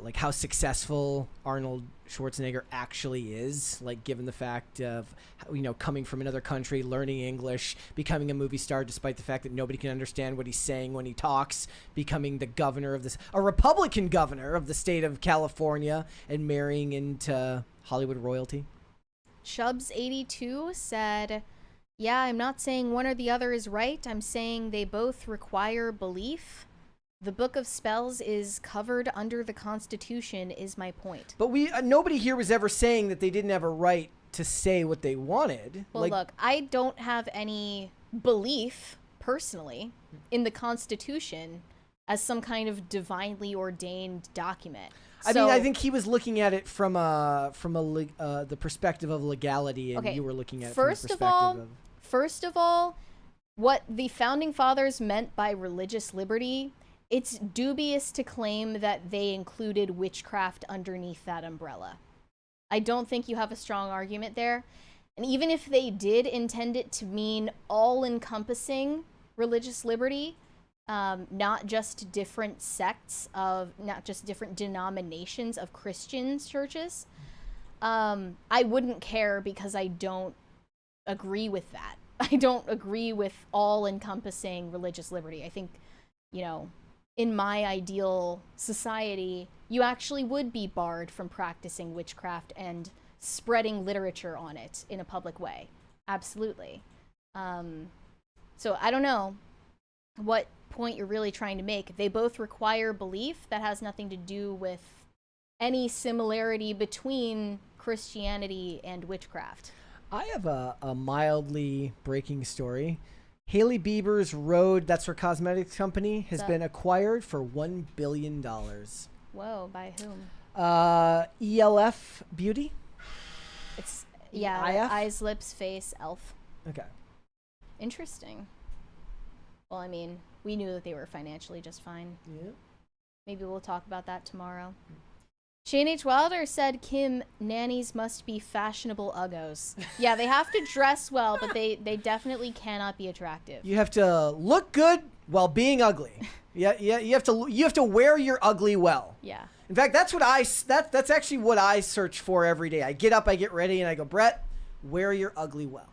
like how successful Arnold Schwarzenegger actually is, like given the fact of, you know, coming from another country, learning English, becoming a movie star despite the fact that nobody can understand what he's saying when he talks, becoming the governor of a Republican governor of the state of California, and marrying into Hollywood royalty. Chubbs82 said, yeah, I'm not saying one or the other is right. I'm saying they both require belief. The Book of Spells is covered under the Constitution, is my point. But nobody here was ever saying that they didn't have a right to say what they wanted. Well, look, I don't have any belief, personally, in the Constitution as some kind of divinely ordained document. I mean, I think he was looking at it from the perspective of legality, and you were looking at it from the perspective of... First of all, what the Founding Fathers meant by religious liberty, it's dubious to claim that they included witchcraft underneath that umbrella. I don't think you have a strong argument there. And even if they did intend it to mean all-encompassing religious liberty, not just different sects of, not just different denominations of Christian churches, I wouldn't care because I don't agree with that. I don't agree with all-encompassing religious liberty. I think, you know, in my ideal society, you actually would be barred from practicing witchcraft and spreading literature on it in a public way. Absolutely. So I don't know what point you're really trying to make. They both require belief. That has nothing to do with any similarity between Christianity and witchcraft. I have a mildly breaking story. Hailey Bieber's Rhode, that's her cosmetics company, has been acquired for $1 billion. Whoa, by whom? ELF Beauty? It's, yeah, IF? eyes, lips, face, elf. Okay. Interesting. Well, I mean, we knew that they were financially just fine. Yeah. Maybe we'll talk about that tomorrow. Shane H. Wilder said, Kim, nannies must be fashionable uggos. Yeah, they have to dress well, but they definitely cannot be attractive. You have to look good while being ugly. Yeah, you have to wear your ugly well. Yeah. In fact, that's actually what I search for every day. I get up, I get ready, and I go, Brett, wear your ugly well.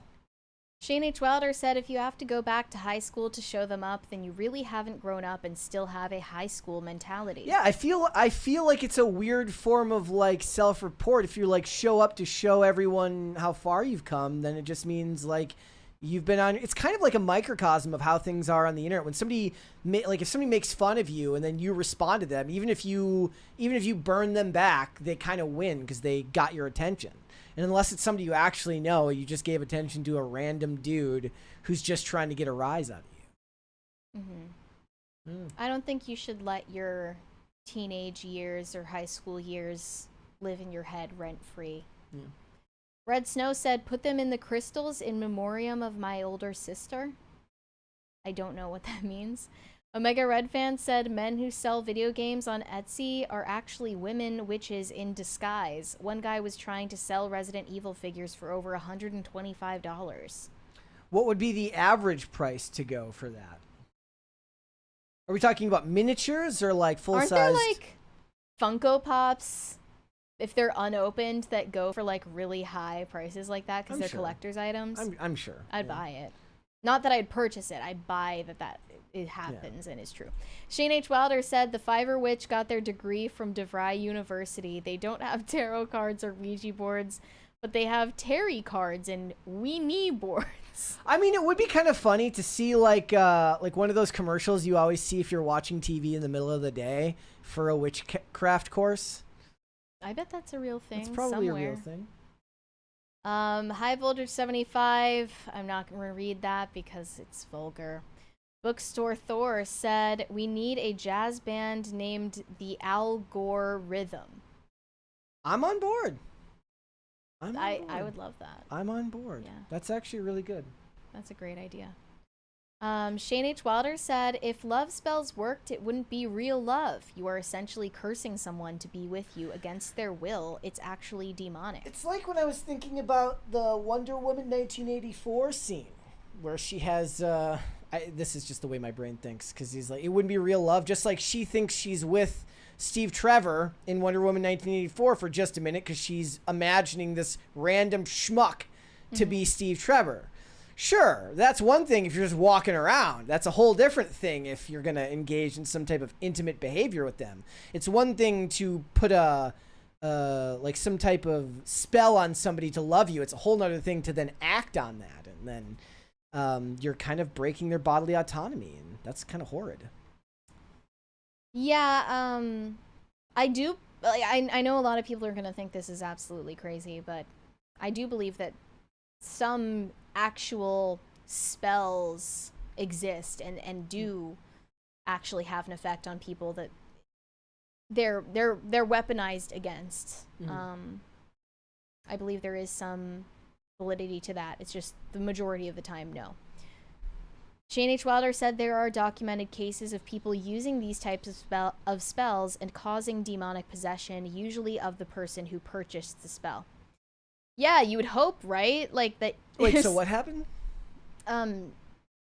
Shane H. Wilder said, if you have to go back to high school to show them up, then you really haven't grown up and still have a high school mentality. Yeah, I feel like it's a weird form of like self-report. If you like show up to show everyone how far you've come, then it just means like you've been on. It's kind of like a microcosm of how things are on the internet. When somebody if somebody makes fun of you and then you respond to them, even if you burn them back, they kind of win because they got your attention. And unless it's somebody you actually know, you just gave attention to a random dude who's just trying to get a rise out of you. Mm-hmm. I don't think you should let your teenage years or high school years live in your head rent-free. Yeah. Red Snow said, put them in the crystals in memoriam of my older sister. I don't know what that means. Omega Red Fan said, men who sell video games on Etsy are actually women witches in disguise. One guy was trying to sell Resident Evil figures for over $125. What would be the average price to go for that? Are we talking about miniatures or like full-sized? Aren't there like Funko Pops, if they're unopened, that go for like really high prices like that because they're collector's items? I'm sure. I'd buy it. Not that I'd purchase it. I'd buy that it happens and is true. Shane H. Wilder said the Fiverr Witch got their degree from DeVry University. They don't have tarot cards or Ouija boards, but they have tarot cards and weenie boards. I mean, it would be kind of funny to see like one of those commercials you always see if you're watching TV in the middle of the day for a witchcraft course. I bet that's a real thing. It's probably somewhere. a real thing. High Voltage 75. I'm not going to read that because it's vulgar. Bookstore Thor said, we need a jazz band named the Al Gore Rhythm. I'm on board. I would love that. I'm on board. Yeah. That's actually really good. That's a great idea. Shane H. Wilder said, if love spells worked, it wouldn't be real love. You are essentially cursing someone to be with you against their will. It's actually demonic. It's like when I was thinking about the Wonder Woman 1984 scene where she has... this is just the way my brain thinks, because he's like, it wouldn't be real love, just like she thinks she's with Steve Trevor in Wonder Woman 1984 for just a minute because she's imagining this random schmuck to be Steve Trevor. Sure, that's one thing if you're just walking around. That's a whole different thing if you're going to engage in some type of intimate behavior with them. It's one thing to put like some type of spell on somebody to love you. It's a whole other thing to then act on that, and then you're kind of breaking their bodily autonomy, and that's kind of horrid. Yeah, I do. I know a lot of people are going to think this is absolutely crazy, but I do believe that some actual spells exist and do actually have an effect on people that they're weaponized against. I believe there is some validity to that. It's just the majority of the time, no. Shane H. Wilder said there are documented cases of people using these types of spells and causing demonic possession, usually of the person who purchased the spell. Yeah, you would hope, right? Like that. Wait, so what happened?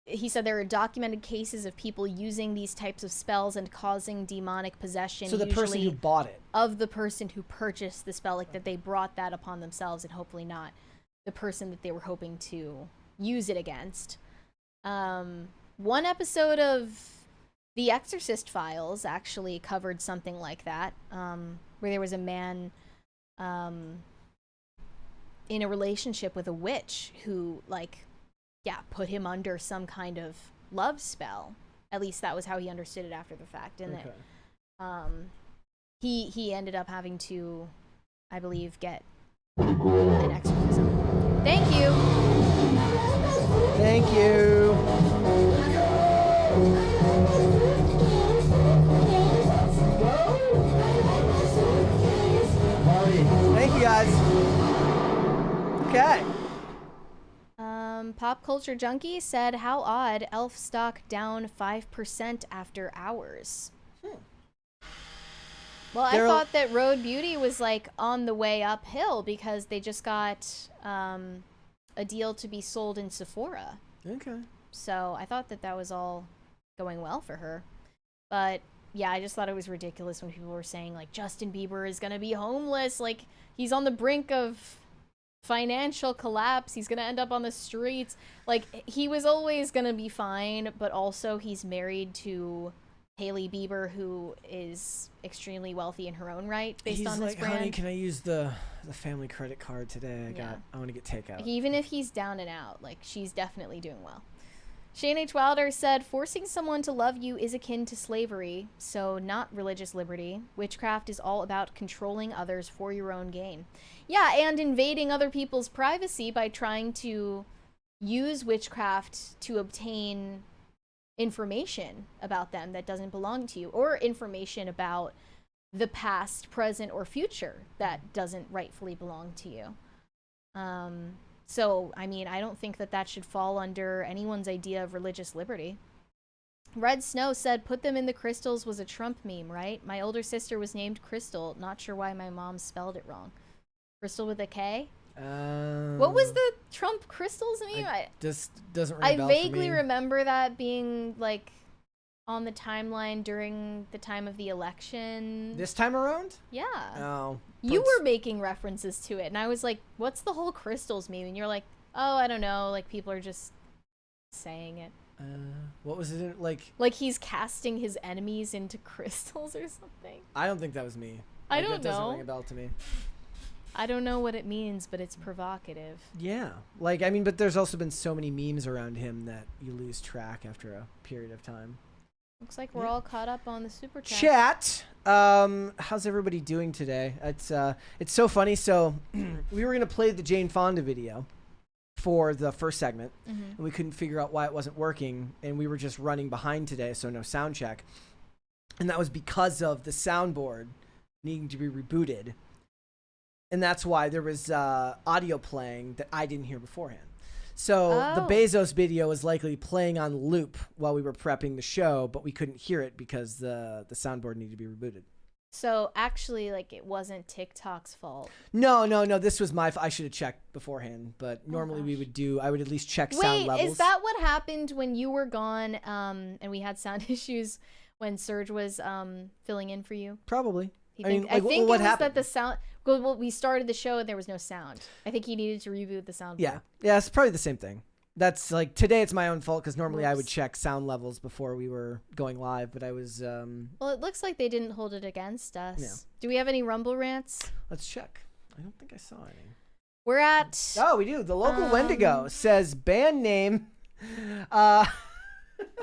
He said there are documented cases of people using these types of spells and causing demonic possession. So the person who bought it. Of the person who purchased the spell, like that they brought that upon themselves, and hopefully not the person that they were hoping to use it against. One episode of The Exorcist Files actually covered something like that, where there was a man in a relationship with a witch who, like, put him under some kind of love spell. At least that was how he understood it after the fact. And that he ended up having to, I believe, get an exorcism. Thank you. Thank you. Thank you, guys. Okay. Pop Culture Junkie said, how odd, elf stock down 5% after hours. Well, I thought that Road Beauty was like on the way uphill because they just got a deal to be sold in Sephora. Okay. So I thought that that was all going well for her. But yeah, I just thought it was ridiculous when people were saying like Justin Bieber is going to be homeless. Like he's on the brink of financial collapse. He's going to end up on the streets. Like he was always going to be fine, but also he's married to Hailey Bieber, who is extremely wealthy in her own right based on this like, brand. Honey, can I use the family credit card today? I want to get takeout. Even if he's down and out, like she's definitely doing well. Shane H. Wilder said, forcing someone to love you is akin to slavery, so not religious liberty. Witchcraft is all about controlling others for your own gain. Yeah, and invading other people's privacy by trying to use witchcraft to obtain information about them that doesn't belong to you, or information about the past, present, or future that doesn't rightfully belong to you. So, I mean, I don't think that that should fall under anyone's idea of religious liberty. Red Snow said, put them in the crystals was a Trump meme, right? My older sister was named Crystal. Not sure why my mom spelled it wrong. Crystal with a K? What was the Trump crystals meme? Just doesn't ring a bell I vaguely for me. remember that being, like, on the timeline during the time of the election. This time around? Yeah. Oh. You were making references to it, and I was like, what's the whole crystals meme? And you're like, oh, I don't know. Like, people are just saying it. What was it like? Like he's casting his enemies into crystals or something. I don't think that was me. I Like, don't that doesn't know. ring a bell to me. I don't know what it means, but it's provocative. Yeah. Like, I mean, but there's also been so many memes around him that you lose track after a period of time. Looks like we're all caught up on the super chat. Chat. How's everybody doing today? It's so funny. So we were gonna play the Jane Fonda video for the first segment, and we couldn't figure out why it wasn't working, and we were just running behind today, so no sound check, and that was because of the soundboard needing to be rebooted, and that's why there was audio playing that I didn't hear beforehand. So the Bezos video was likely playing on loop while we were prepping the show, but we couldn't hear it because the soundboard needed to be rebooted. So actually, like, it wasn't TikTok's fault. No. This was my I should have checked beforehand, but normally I would at least check sound levels. Wait, is that what happened when you were gone and we had sound issues when Serge was filling in for you? Probably. I think what it was happened? that the sound... Well, we started the show and there was no sound. I think he needed to reboot the sound. Yeah, it's probably the same thing. That's like, today it's my own fault because normally I would Whoops. check sound levels before we were going live, but I was... Well, it looks like they didn't hold it against us. Yeah. Do we have any Rumble rants? Let's check. I don't think I saw any. We're at... Oh, we do. The local Wendigo says band name... Are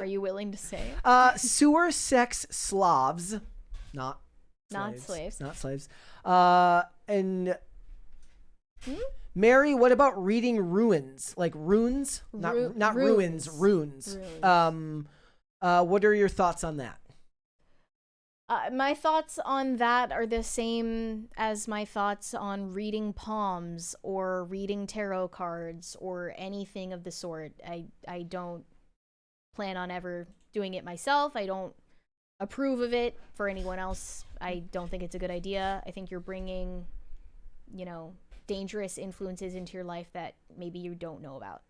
you willing to say it? Sewer Sex Slavs. Not slaves. Not slaves. And Mary, what about reading ruins? Like runes? Not ruins, runes. What are your thoughts on that? My thoughts on that are the same as my thoughts on reading palms or reading tarot cards or anything of the sort. I don't plan on ever doing it myself. I don't approve of it for anyone else. I don't think it's a good idea. I think you're bringing, you know, dangerous influences into your life that maybe you don't know about.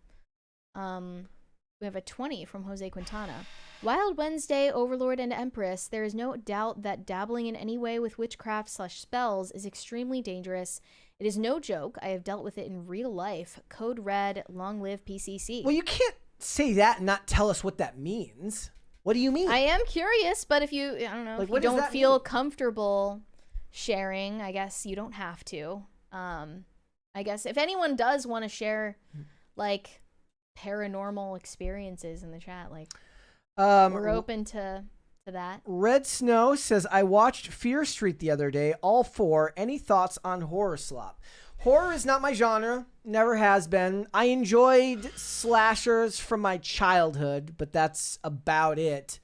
We have a 20 from Jose Quintana. Wild Wednesday, Overlord, and Empress. There is no doubt that dabbling in any way with witchcraft/spells is extremely dangerous. It is no joke. I have dealt with it in real life. Code Red, long live PCC. Well, you can't say that and not tell us what that means. What do you mean? I am curious, but if you, I don't know, Like, if what you does don't that feel mean? comfortable sharing, I guess you don't have to. I guess if anyone does want to share, like, paranormal experiences in the chat, like, we're open to that. Red Snow says, I watched Fear Street the other day, all four. Any thoughts on horror slop? Horror is not my genre, never has been. I enjoyed slashers from my childhood, but that's about it.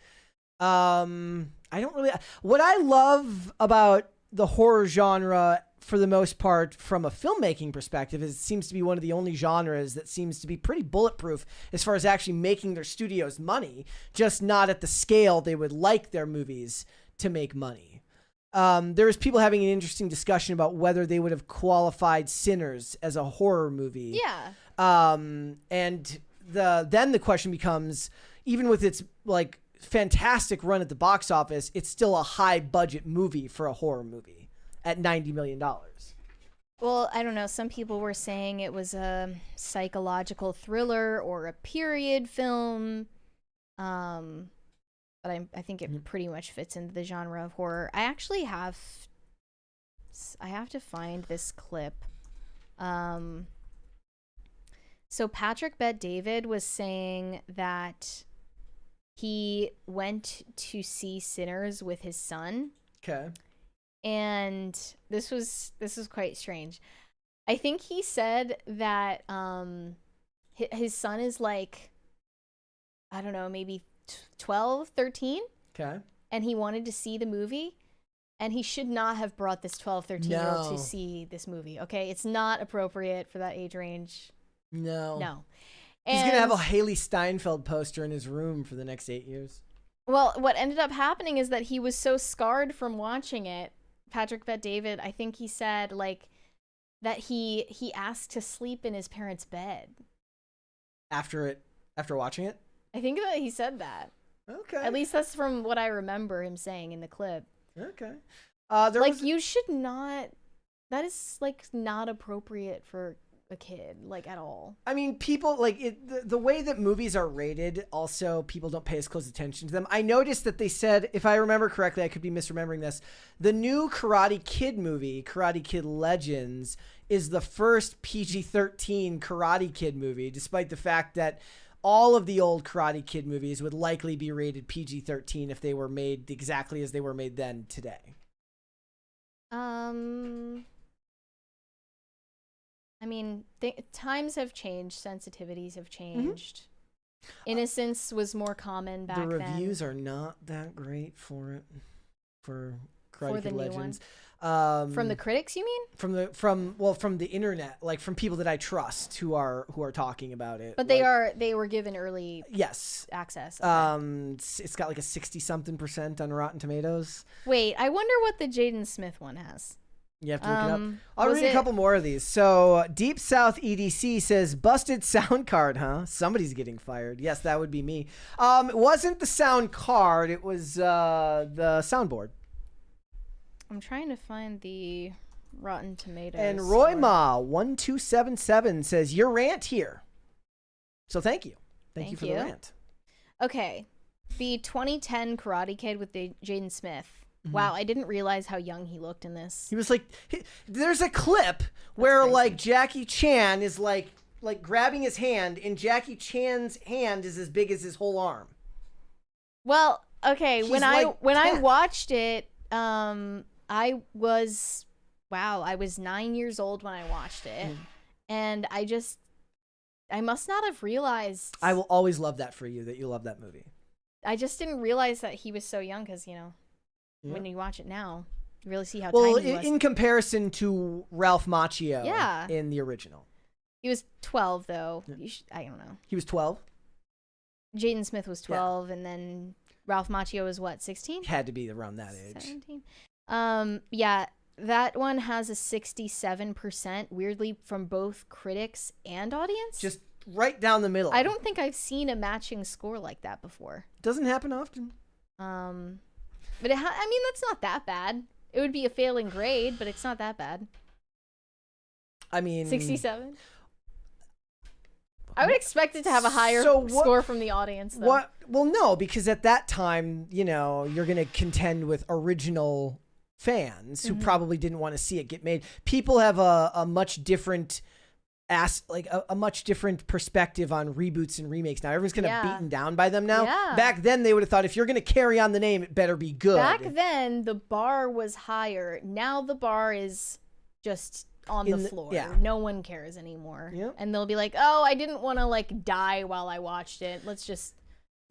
I don't really... What I love about the horror genre, for the most part, from a filmmaking perspective, is it seems to be one of the only genres that seems to be pretty bulletproof as far as actually making their studios money, just not at the scale they would like their movies to make money. There's people having an interesting discussion about whether they would have qualified Sinners as a horror movie. Yeah. And then the question becomes, even with its like fantastic run at the box office, it's still a high budget movie for a horror movie at $90 million. Well, I don't know. Some people were saying it was a psychological thriller or a period film. But I think it pretty much fits into the genre of horror. I actually have to find this clip. So Patrick Bet-David was saying that he went to see Sinners with his son. Okay. And this was quite strange. I think he said that his son is like, I don't know, maybe 12, 13. Okay. And he wanted to see the movie, and he should not have brought this 12, 13-year-old to see this movie. Okay, it's not appropriate for that age range. No. He's going to have a Haley Steinfeld poster in his room for the next 8 years. Well, what ended up happening is that he was so scarred from watching it. Patrick Bet-David, I think he said, like, that he asked to sleep in his parents' bed. After watching it? I think that he said that. Okay. At least that's from what I remember him saying in the clip. Okay. You should not... That is, like, not appropriate for a kid, like, at all. I mean, people, like, the way that movies are rated, also, people don't pay as close attention to them. I noticed that they said, if I remember correctly, I could be misremembering this, the new Karate Kid movie, Karate Kid Legends, is the first PG-13 Karate Kid movie, despite the fact that all of the old Karate Kid movies would likely be rated PG-13 if they were made exactly as they were made then today. I mean, times have changed, sensitivities have changed. Innocence was more common back then. The reviews are not that great for it, for Karate Kid Legends. From the critics, you mean? From the internet, like from people that I trust who are talking about it. But they were given early access. Okay. It's got like a 60-something% on Rotten Tomatoes. Wait, I wonder what the Jaden Smith one has. You have to look it up. I'll read a couple more of these. So Deep South EDC says, busted sound card, huh? Somebody's getting fired. Yes, that would be me. It wasn't the sound card. It was the soundboard. I'm trying to find the Rotten Tomatoes. And Roy Ma 1277 says, your rant here. So thank you. Thank you for the rant. Okay. The 2010 Karate Kid with the Jaden Smith. Wow, I didn't realize how young he looked in this. He was like, there's a clip where like Jackie Chan is like grabbing his hand, and Jackie Chan's hand is as big as his whole arm. Well, okay, when I watched it, I was 9 years old when I watched it. And I must not have realized. I will always love that for you, that you love that movie. I just didn't realize that he was so young because, you know, Yeah. when you watch it now, you really see how Well, tiny he was. in comparison to Ralph Macchio Yeah. in the original. He was 12, though. Yeah. I don't know. He was 12? Jaden Smith was 12, and then Ralph Macchio was what, 16? Had to be around that age. 17. Yeah, that one has a 67%, weirdly, from both critics and audience. Just right down the middle. I don't think I've seen a matching score like that before. Doesn't happen often. But I mean, that's not that bad. It would be a failing grade, but it's not that bad. I mean... 67? I would expect it to have a higher score from the audience, though. What? Well, no, because at that time, you know, you're going to contend with original fans who probably didn't want to see it get made. People have a much different a much different perspective on reboots and remakes now. Everyone's kind of beaten down by them now. Yeah. Back then, they would have thought if you're going to carry on the name, it better be good. Back then, the bar was higher. Now the bar is just on the floor. Yeah. No one cares anymore. Yep. And they'll be like, oh, I didn't want to like die while I watched it. Let's just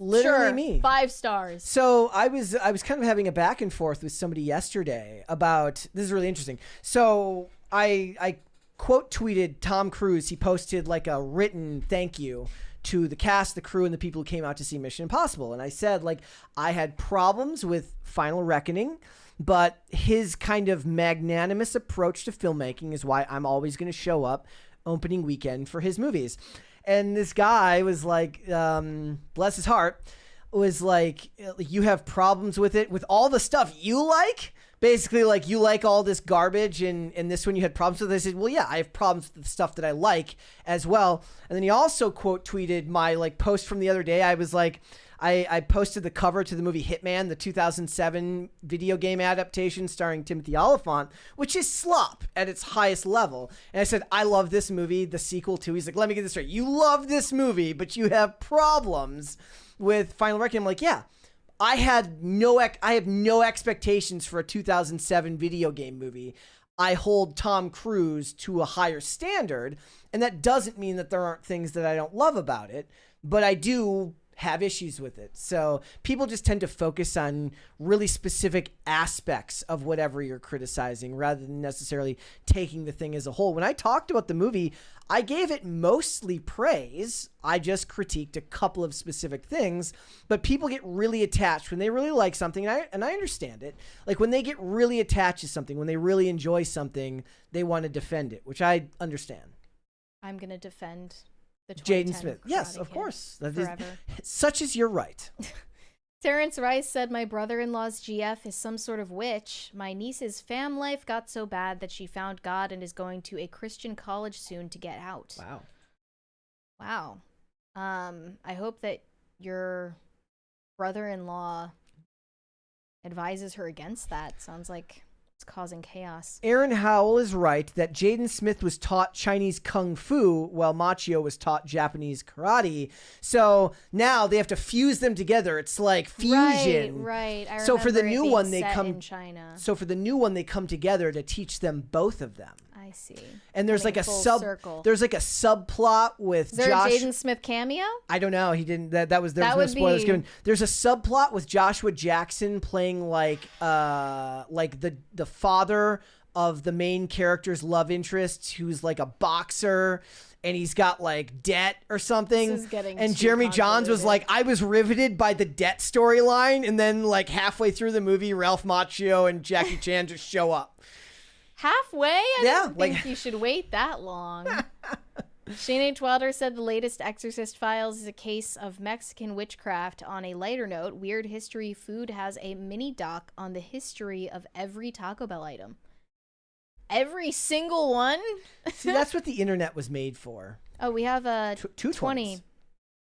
Literally sure, me. 5 stars. So I was kind of having a back and forth with somebody yesterday about, this is really interesting. So I quote tweeted Tom Cruise. He posted like a written thank you to the cast, the crew, and the people who came out to see Mission Impossible. And I said, like, I had problems with Final Reckoning, but his kind of magnanimous approach to filmmaking is why I'm always going to show up opening weekend for his movies. And this guy was like, bless his heart, was like, you have problems with it, with all the stuff you like? Basically, like, you like all this garbage, and this one you had problems with. I said, well, yeah, I have problems with the stuff that I like as well. And then he also quote tweeted my like post from the other day. I was like, I posted the cover to the movie Hitman, the 2007 video game adaptation starring Timothy Olyphant, which is slop at its highest level. And I said, I love this movie, the sequel too. He's like, let me get this straight. You love this movie, but you have problems with Final Reckoning. I'm like, yeah. I have no expectations for a 2007 video game movie. I hold Tom Cruise to a higher standard, and that doesn't mean that there aren't things that I don't love about it, but I do have issues with it. So people just tend to focus on really specific aspects of whatever you're criticizing rather than necessarily taking the thing as a whole. When I talked about the movie, I gave it mostly praise. I just critiqued a couple of specific things, but people get really attached when they really like something, and I understand it. Like when they get really attached to something, when they really enjoy something, they want to defend it, which I understand. I'm going to defend the Jaden Smith. Yes, Karate of Kid course. forever. Such is your right. Terrence Rice said, my brother-in-law's GF is some sort of witch. My niece's fam life got so bad that she found God and is going to a Christian college soon to get out. Wow. I hope that your brother-in-law advises her against that. Sounds like it's causing chaos. Aaron Howell is right that Jaden Smith was taught Chinese Kung Fu while Macchio was taught Japanese karate. So now they have to fuse them together. It's like fusion. Right. I so for the remember it new being one, they set come in China. So for the new one, they come together to teach them both of them. I see. And there's Coming like a full sub. circle. There's like a subplot with Is there Josh. a Jaden Smith cameo? I don't know. He didn't. There was no would spoilers be- given. There's a subplot with Joshua Jackson playing like the father of the main character's love interest, who's like a boxer, and he's got like debt or something. This is getting and too Jeremy Johns was convoluted. like, I was riveted by the debt storyline, and then like halfway through the movie, Ralph Macchio and Jackie Chan just show up. Halfway? I Yeah, don't like- think you should wait that long. Shane H. Wilder said the latest Exorcist Files is a case of Mexican witchcraft. On a lighter note, Weird History Food has a mini doc on the history of every Taco Bell item. Every single one? See, that's what the internet was made for. Oh, we have a 220s.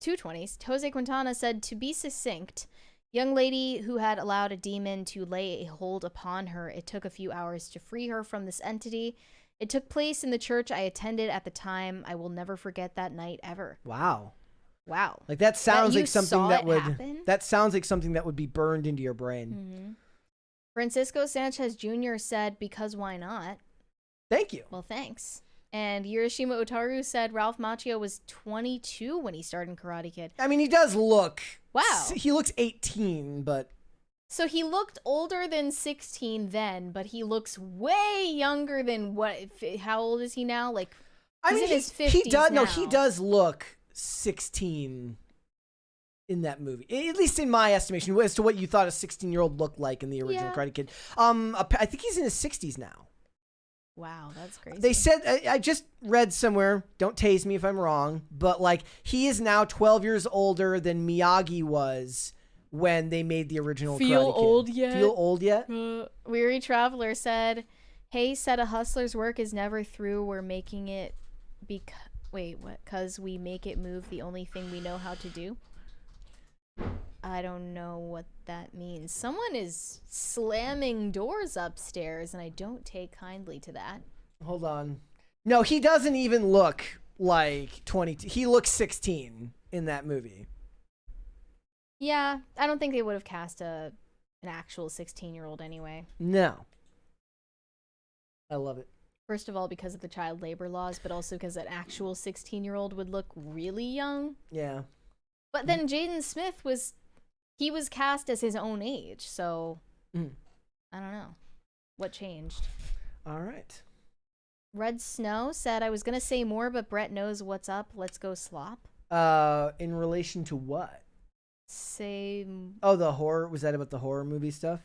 220s. Jose Quintana said, to be succinct, young lady who had allowed a demon to lay a hold upon her. It took a few hours to free her from this entity. It took place in the church I attended at the time. I will never forget that night ever. Wow. Wow. Like that sounds you like something saw that it would. happen? That sounds like something that would be burned into your brain. Mm-hmm. Francisco Sanchez Jr. said, because why not? Thank you. Well, thanks. And Hiroshima Otaru said Ralph Macchio was 22 when he starred in Karate Kid. I mean, he does look. Wow. He looks 18, but. So he looked older than 16 then, but he looks way younger than what? How old is he now? Like, he's in his 50s he does. now. No, he does look 16 in that movie, at least in my estimation, as to what you thought a 16-year-old looked like in the original Karate Kid. I think he's in his 60s now. Wow, that's crazy. They said, I just read somewhere, don't tase me if I'm wrong, but like he is now 12 years older than Miyagi was when they made the original Feel Karate Kid. old yet? Feel old yet? Weary Traveler said, "Hey, said a hustler's work is never through. We're making it because we make it move the only thing we know how to do." I don't know what that means. Someone is slamming doors upstairs, and I don't take kindly to that. Hold on. No, he doesn't even look like 22. He looks 16 in that movie. Yeah, I don't think they would have cast an actual 16-year-old anyway. No. I love it. First of all, because of the child labor laws, but also because an actual 16-year-old would look really young. Yeah. But then Jaden Smith was cast as his own age, so I don't know. What changed? All right. Red Snow said, "I was going to say more, but Brett knows what's up. Let's go slop." In relation to what? Same. Oh, the horror. Was that about the horror movie stuff?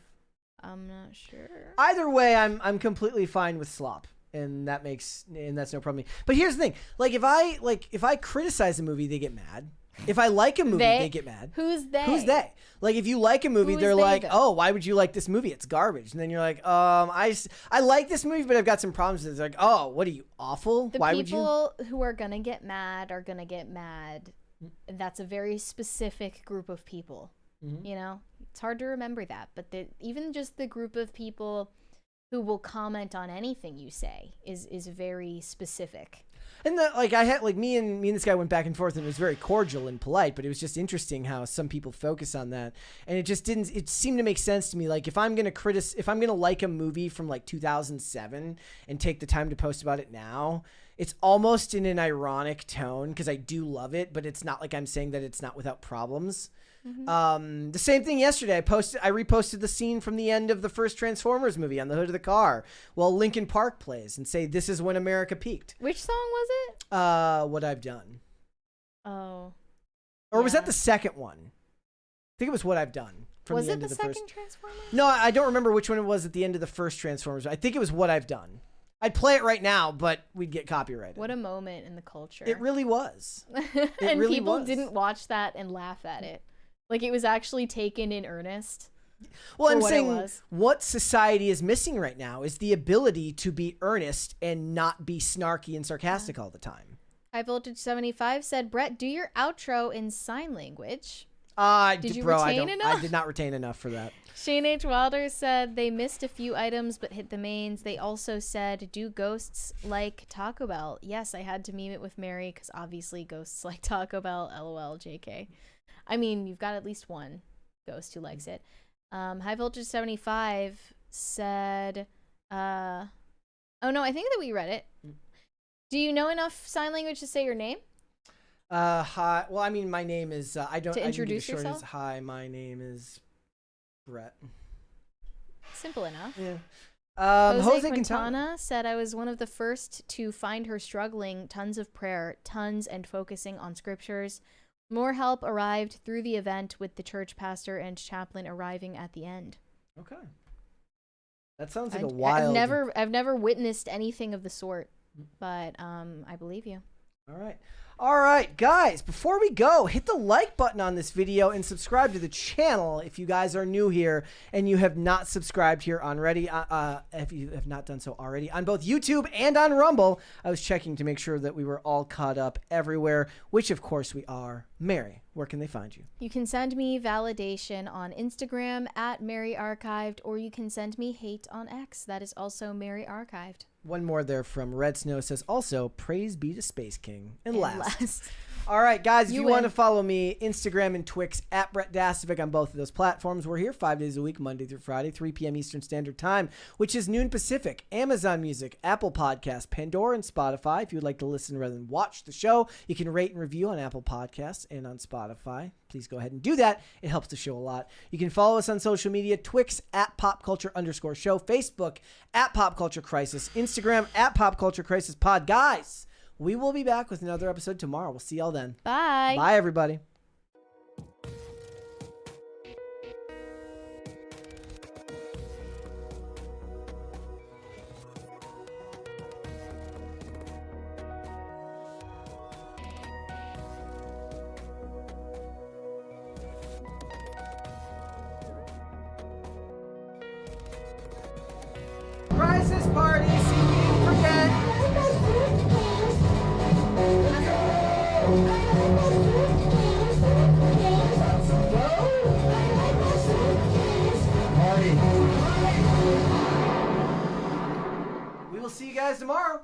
I'm not sure. Either way, I'm completely fine with slop. And that's no problem. But here's the thing. Like if I criticize a movie, they get mad. If I like a movie, they get mad. Who's they? Who's they? Like if you like a movie, they're like, "Oh, why would you like this movie? It's garbage." And then you're like, I like this movie, but I've got some problems with it." It's like, "Oh, what are you, awful? Why would you?" The people who are gonna get mad are gonna get mad. That's a very specific group of people. You know, it's hard to remember that, but even just the group of people who will comment on anything you say is very specific. And I had me and this guy went back and forth, and it was very cordial and polite, but it was just interesting how some people focus on that, and it seemed to make sense to me. Like if I'm gonna like a movie from like 2007 and take the time to post about it now, it's almost in an ironic tone because I do love it, but it's not like I'm saying that it's not without problems. The same thing yesterday. I reposted the scene from the end of the first Transformers movie on the hood of the car while Linkin Park plays and say, "This is when America peaked." Which song was it? What I've Done. Oh. Or was that the second one? I think it was What I've Done. Was it the second Transformers? No, I don't remember which one it was at the end of the first Transformers. I think it was What I've Done. I'd play it right now, but we'd get copyrighted. What a moment in the culture. It really was. And really people didn't watch that and laugh at it. Like it was actually taken in earnest. Well, I'm saying what society is missing right now is the ability to be earnest and not be snarky and sarcastic all the time. High Voltage 75 said, "Brett, do your outro in sign language." Did you retain enough? I did not retain enough for that. Shane H. Wilder said they missed a few items but hit the mains. They also said, "Do ghosts like Taco Bell?" Yes, I had to meme it with Mary because obviously ghosts like Taco Bell. LOL, JK. I mean, you've got at least one ghost who likes it. High Voltage 75 said, oh no, I think that we read it. Do you know enough sign language to say your name? Hi. Well, I mean, my name is, I can introduce give it short yourself? as, "Hi, my name is Brett." Simple enough. Yeah. Jose Quintana said, "I was one of the first to find her struggling. Tons of prayer, tons and focusing on scriptures. More help arrived through the event with the church pastor and chaplain arriving at the end." Okay. That sounds like a wild... I've never witnessed anything of the sort, but I believe you. All right, guys, before we go, hit the like button on this video and subscribe to the channel if you guys are new here and you have not subscribed here already. If you have not done so already on both YouTube and on Rumble. I was checking to make sure that we were all caught up everywhere, which of course we are. Mary, where can they find you? You can send me validation on Instagram at Mary Archived, or you can send me hate on X. That is also Mary Archived. One more there from Red Snow says, "Also, praise be to Space King." And last, All right, guys, if you win. want to follow me, Instagram and Twix at Brett Dasovic on both of those platforms. We're here 5 days a week, Monday through Friday, 3 p.m. Eastern Standard Time, which is noon Pacific. Amazon Music, Apple Podcasts, Pandora, and Spotify. If you would like to listen rather than watch the show, you can rate and review on Apple Podcasts and on Spotify. Please go ahead and do that. It helps the show a lot. You can follow us on social media, Twix at PopCulture_show, Facebook at Pop Culture Crisis, Instagram at Pop Culture Crisis Pod. Guys, we will be back with another episode tomorrow. We'll see y'all then. Bye. Bye, everybody. Crisis party, singing, forget. We will see you guys tomorrow.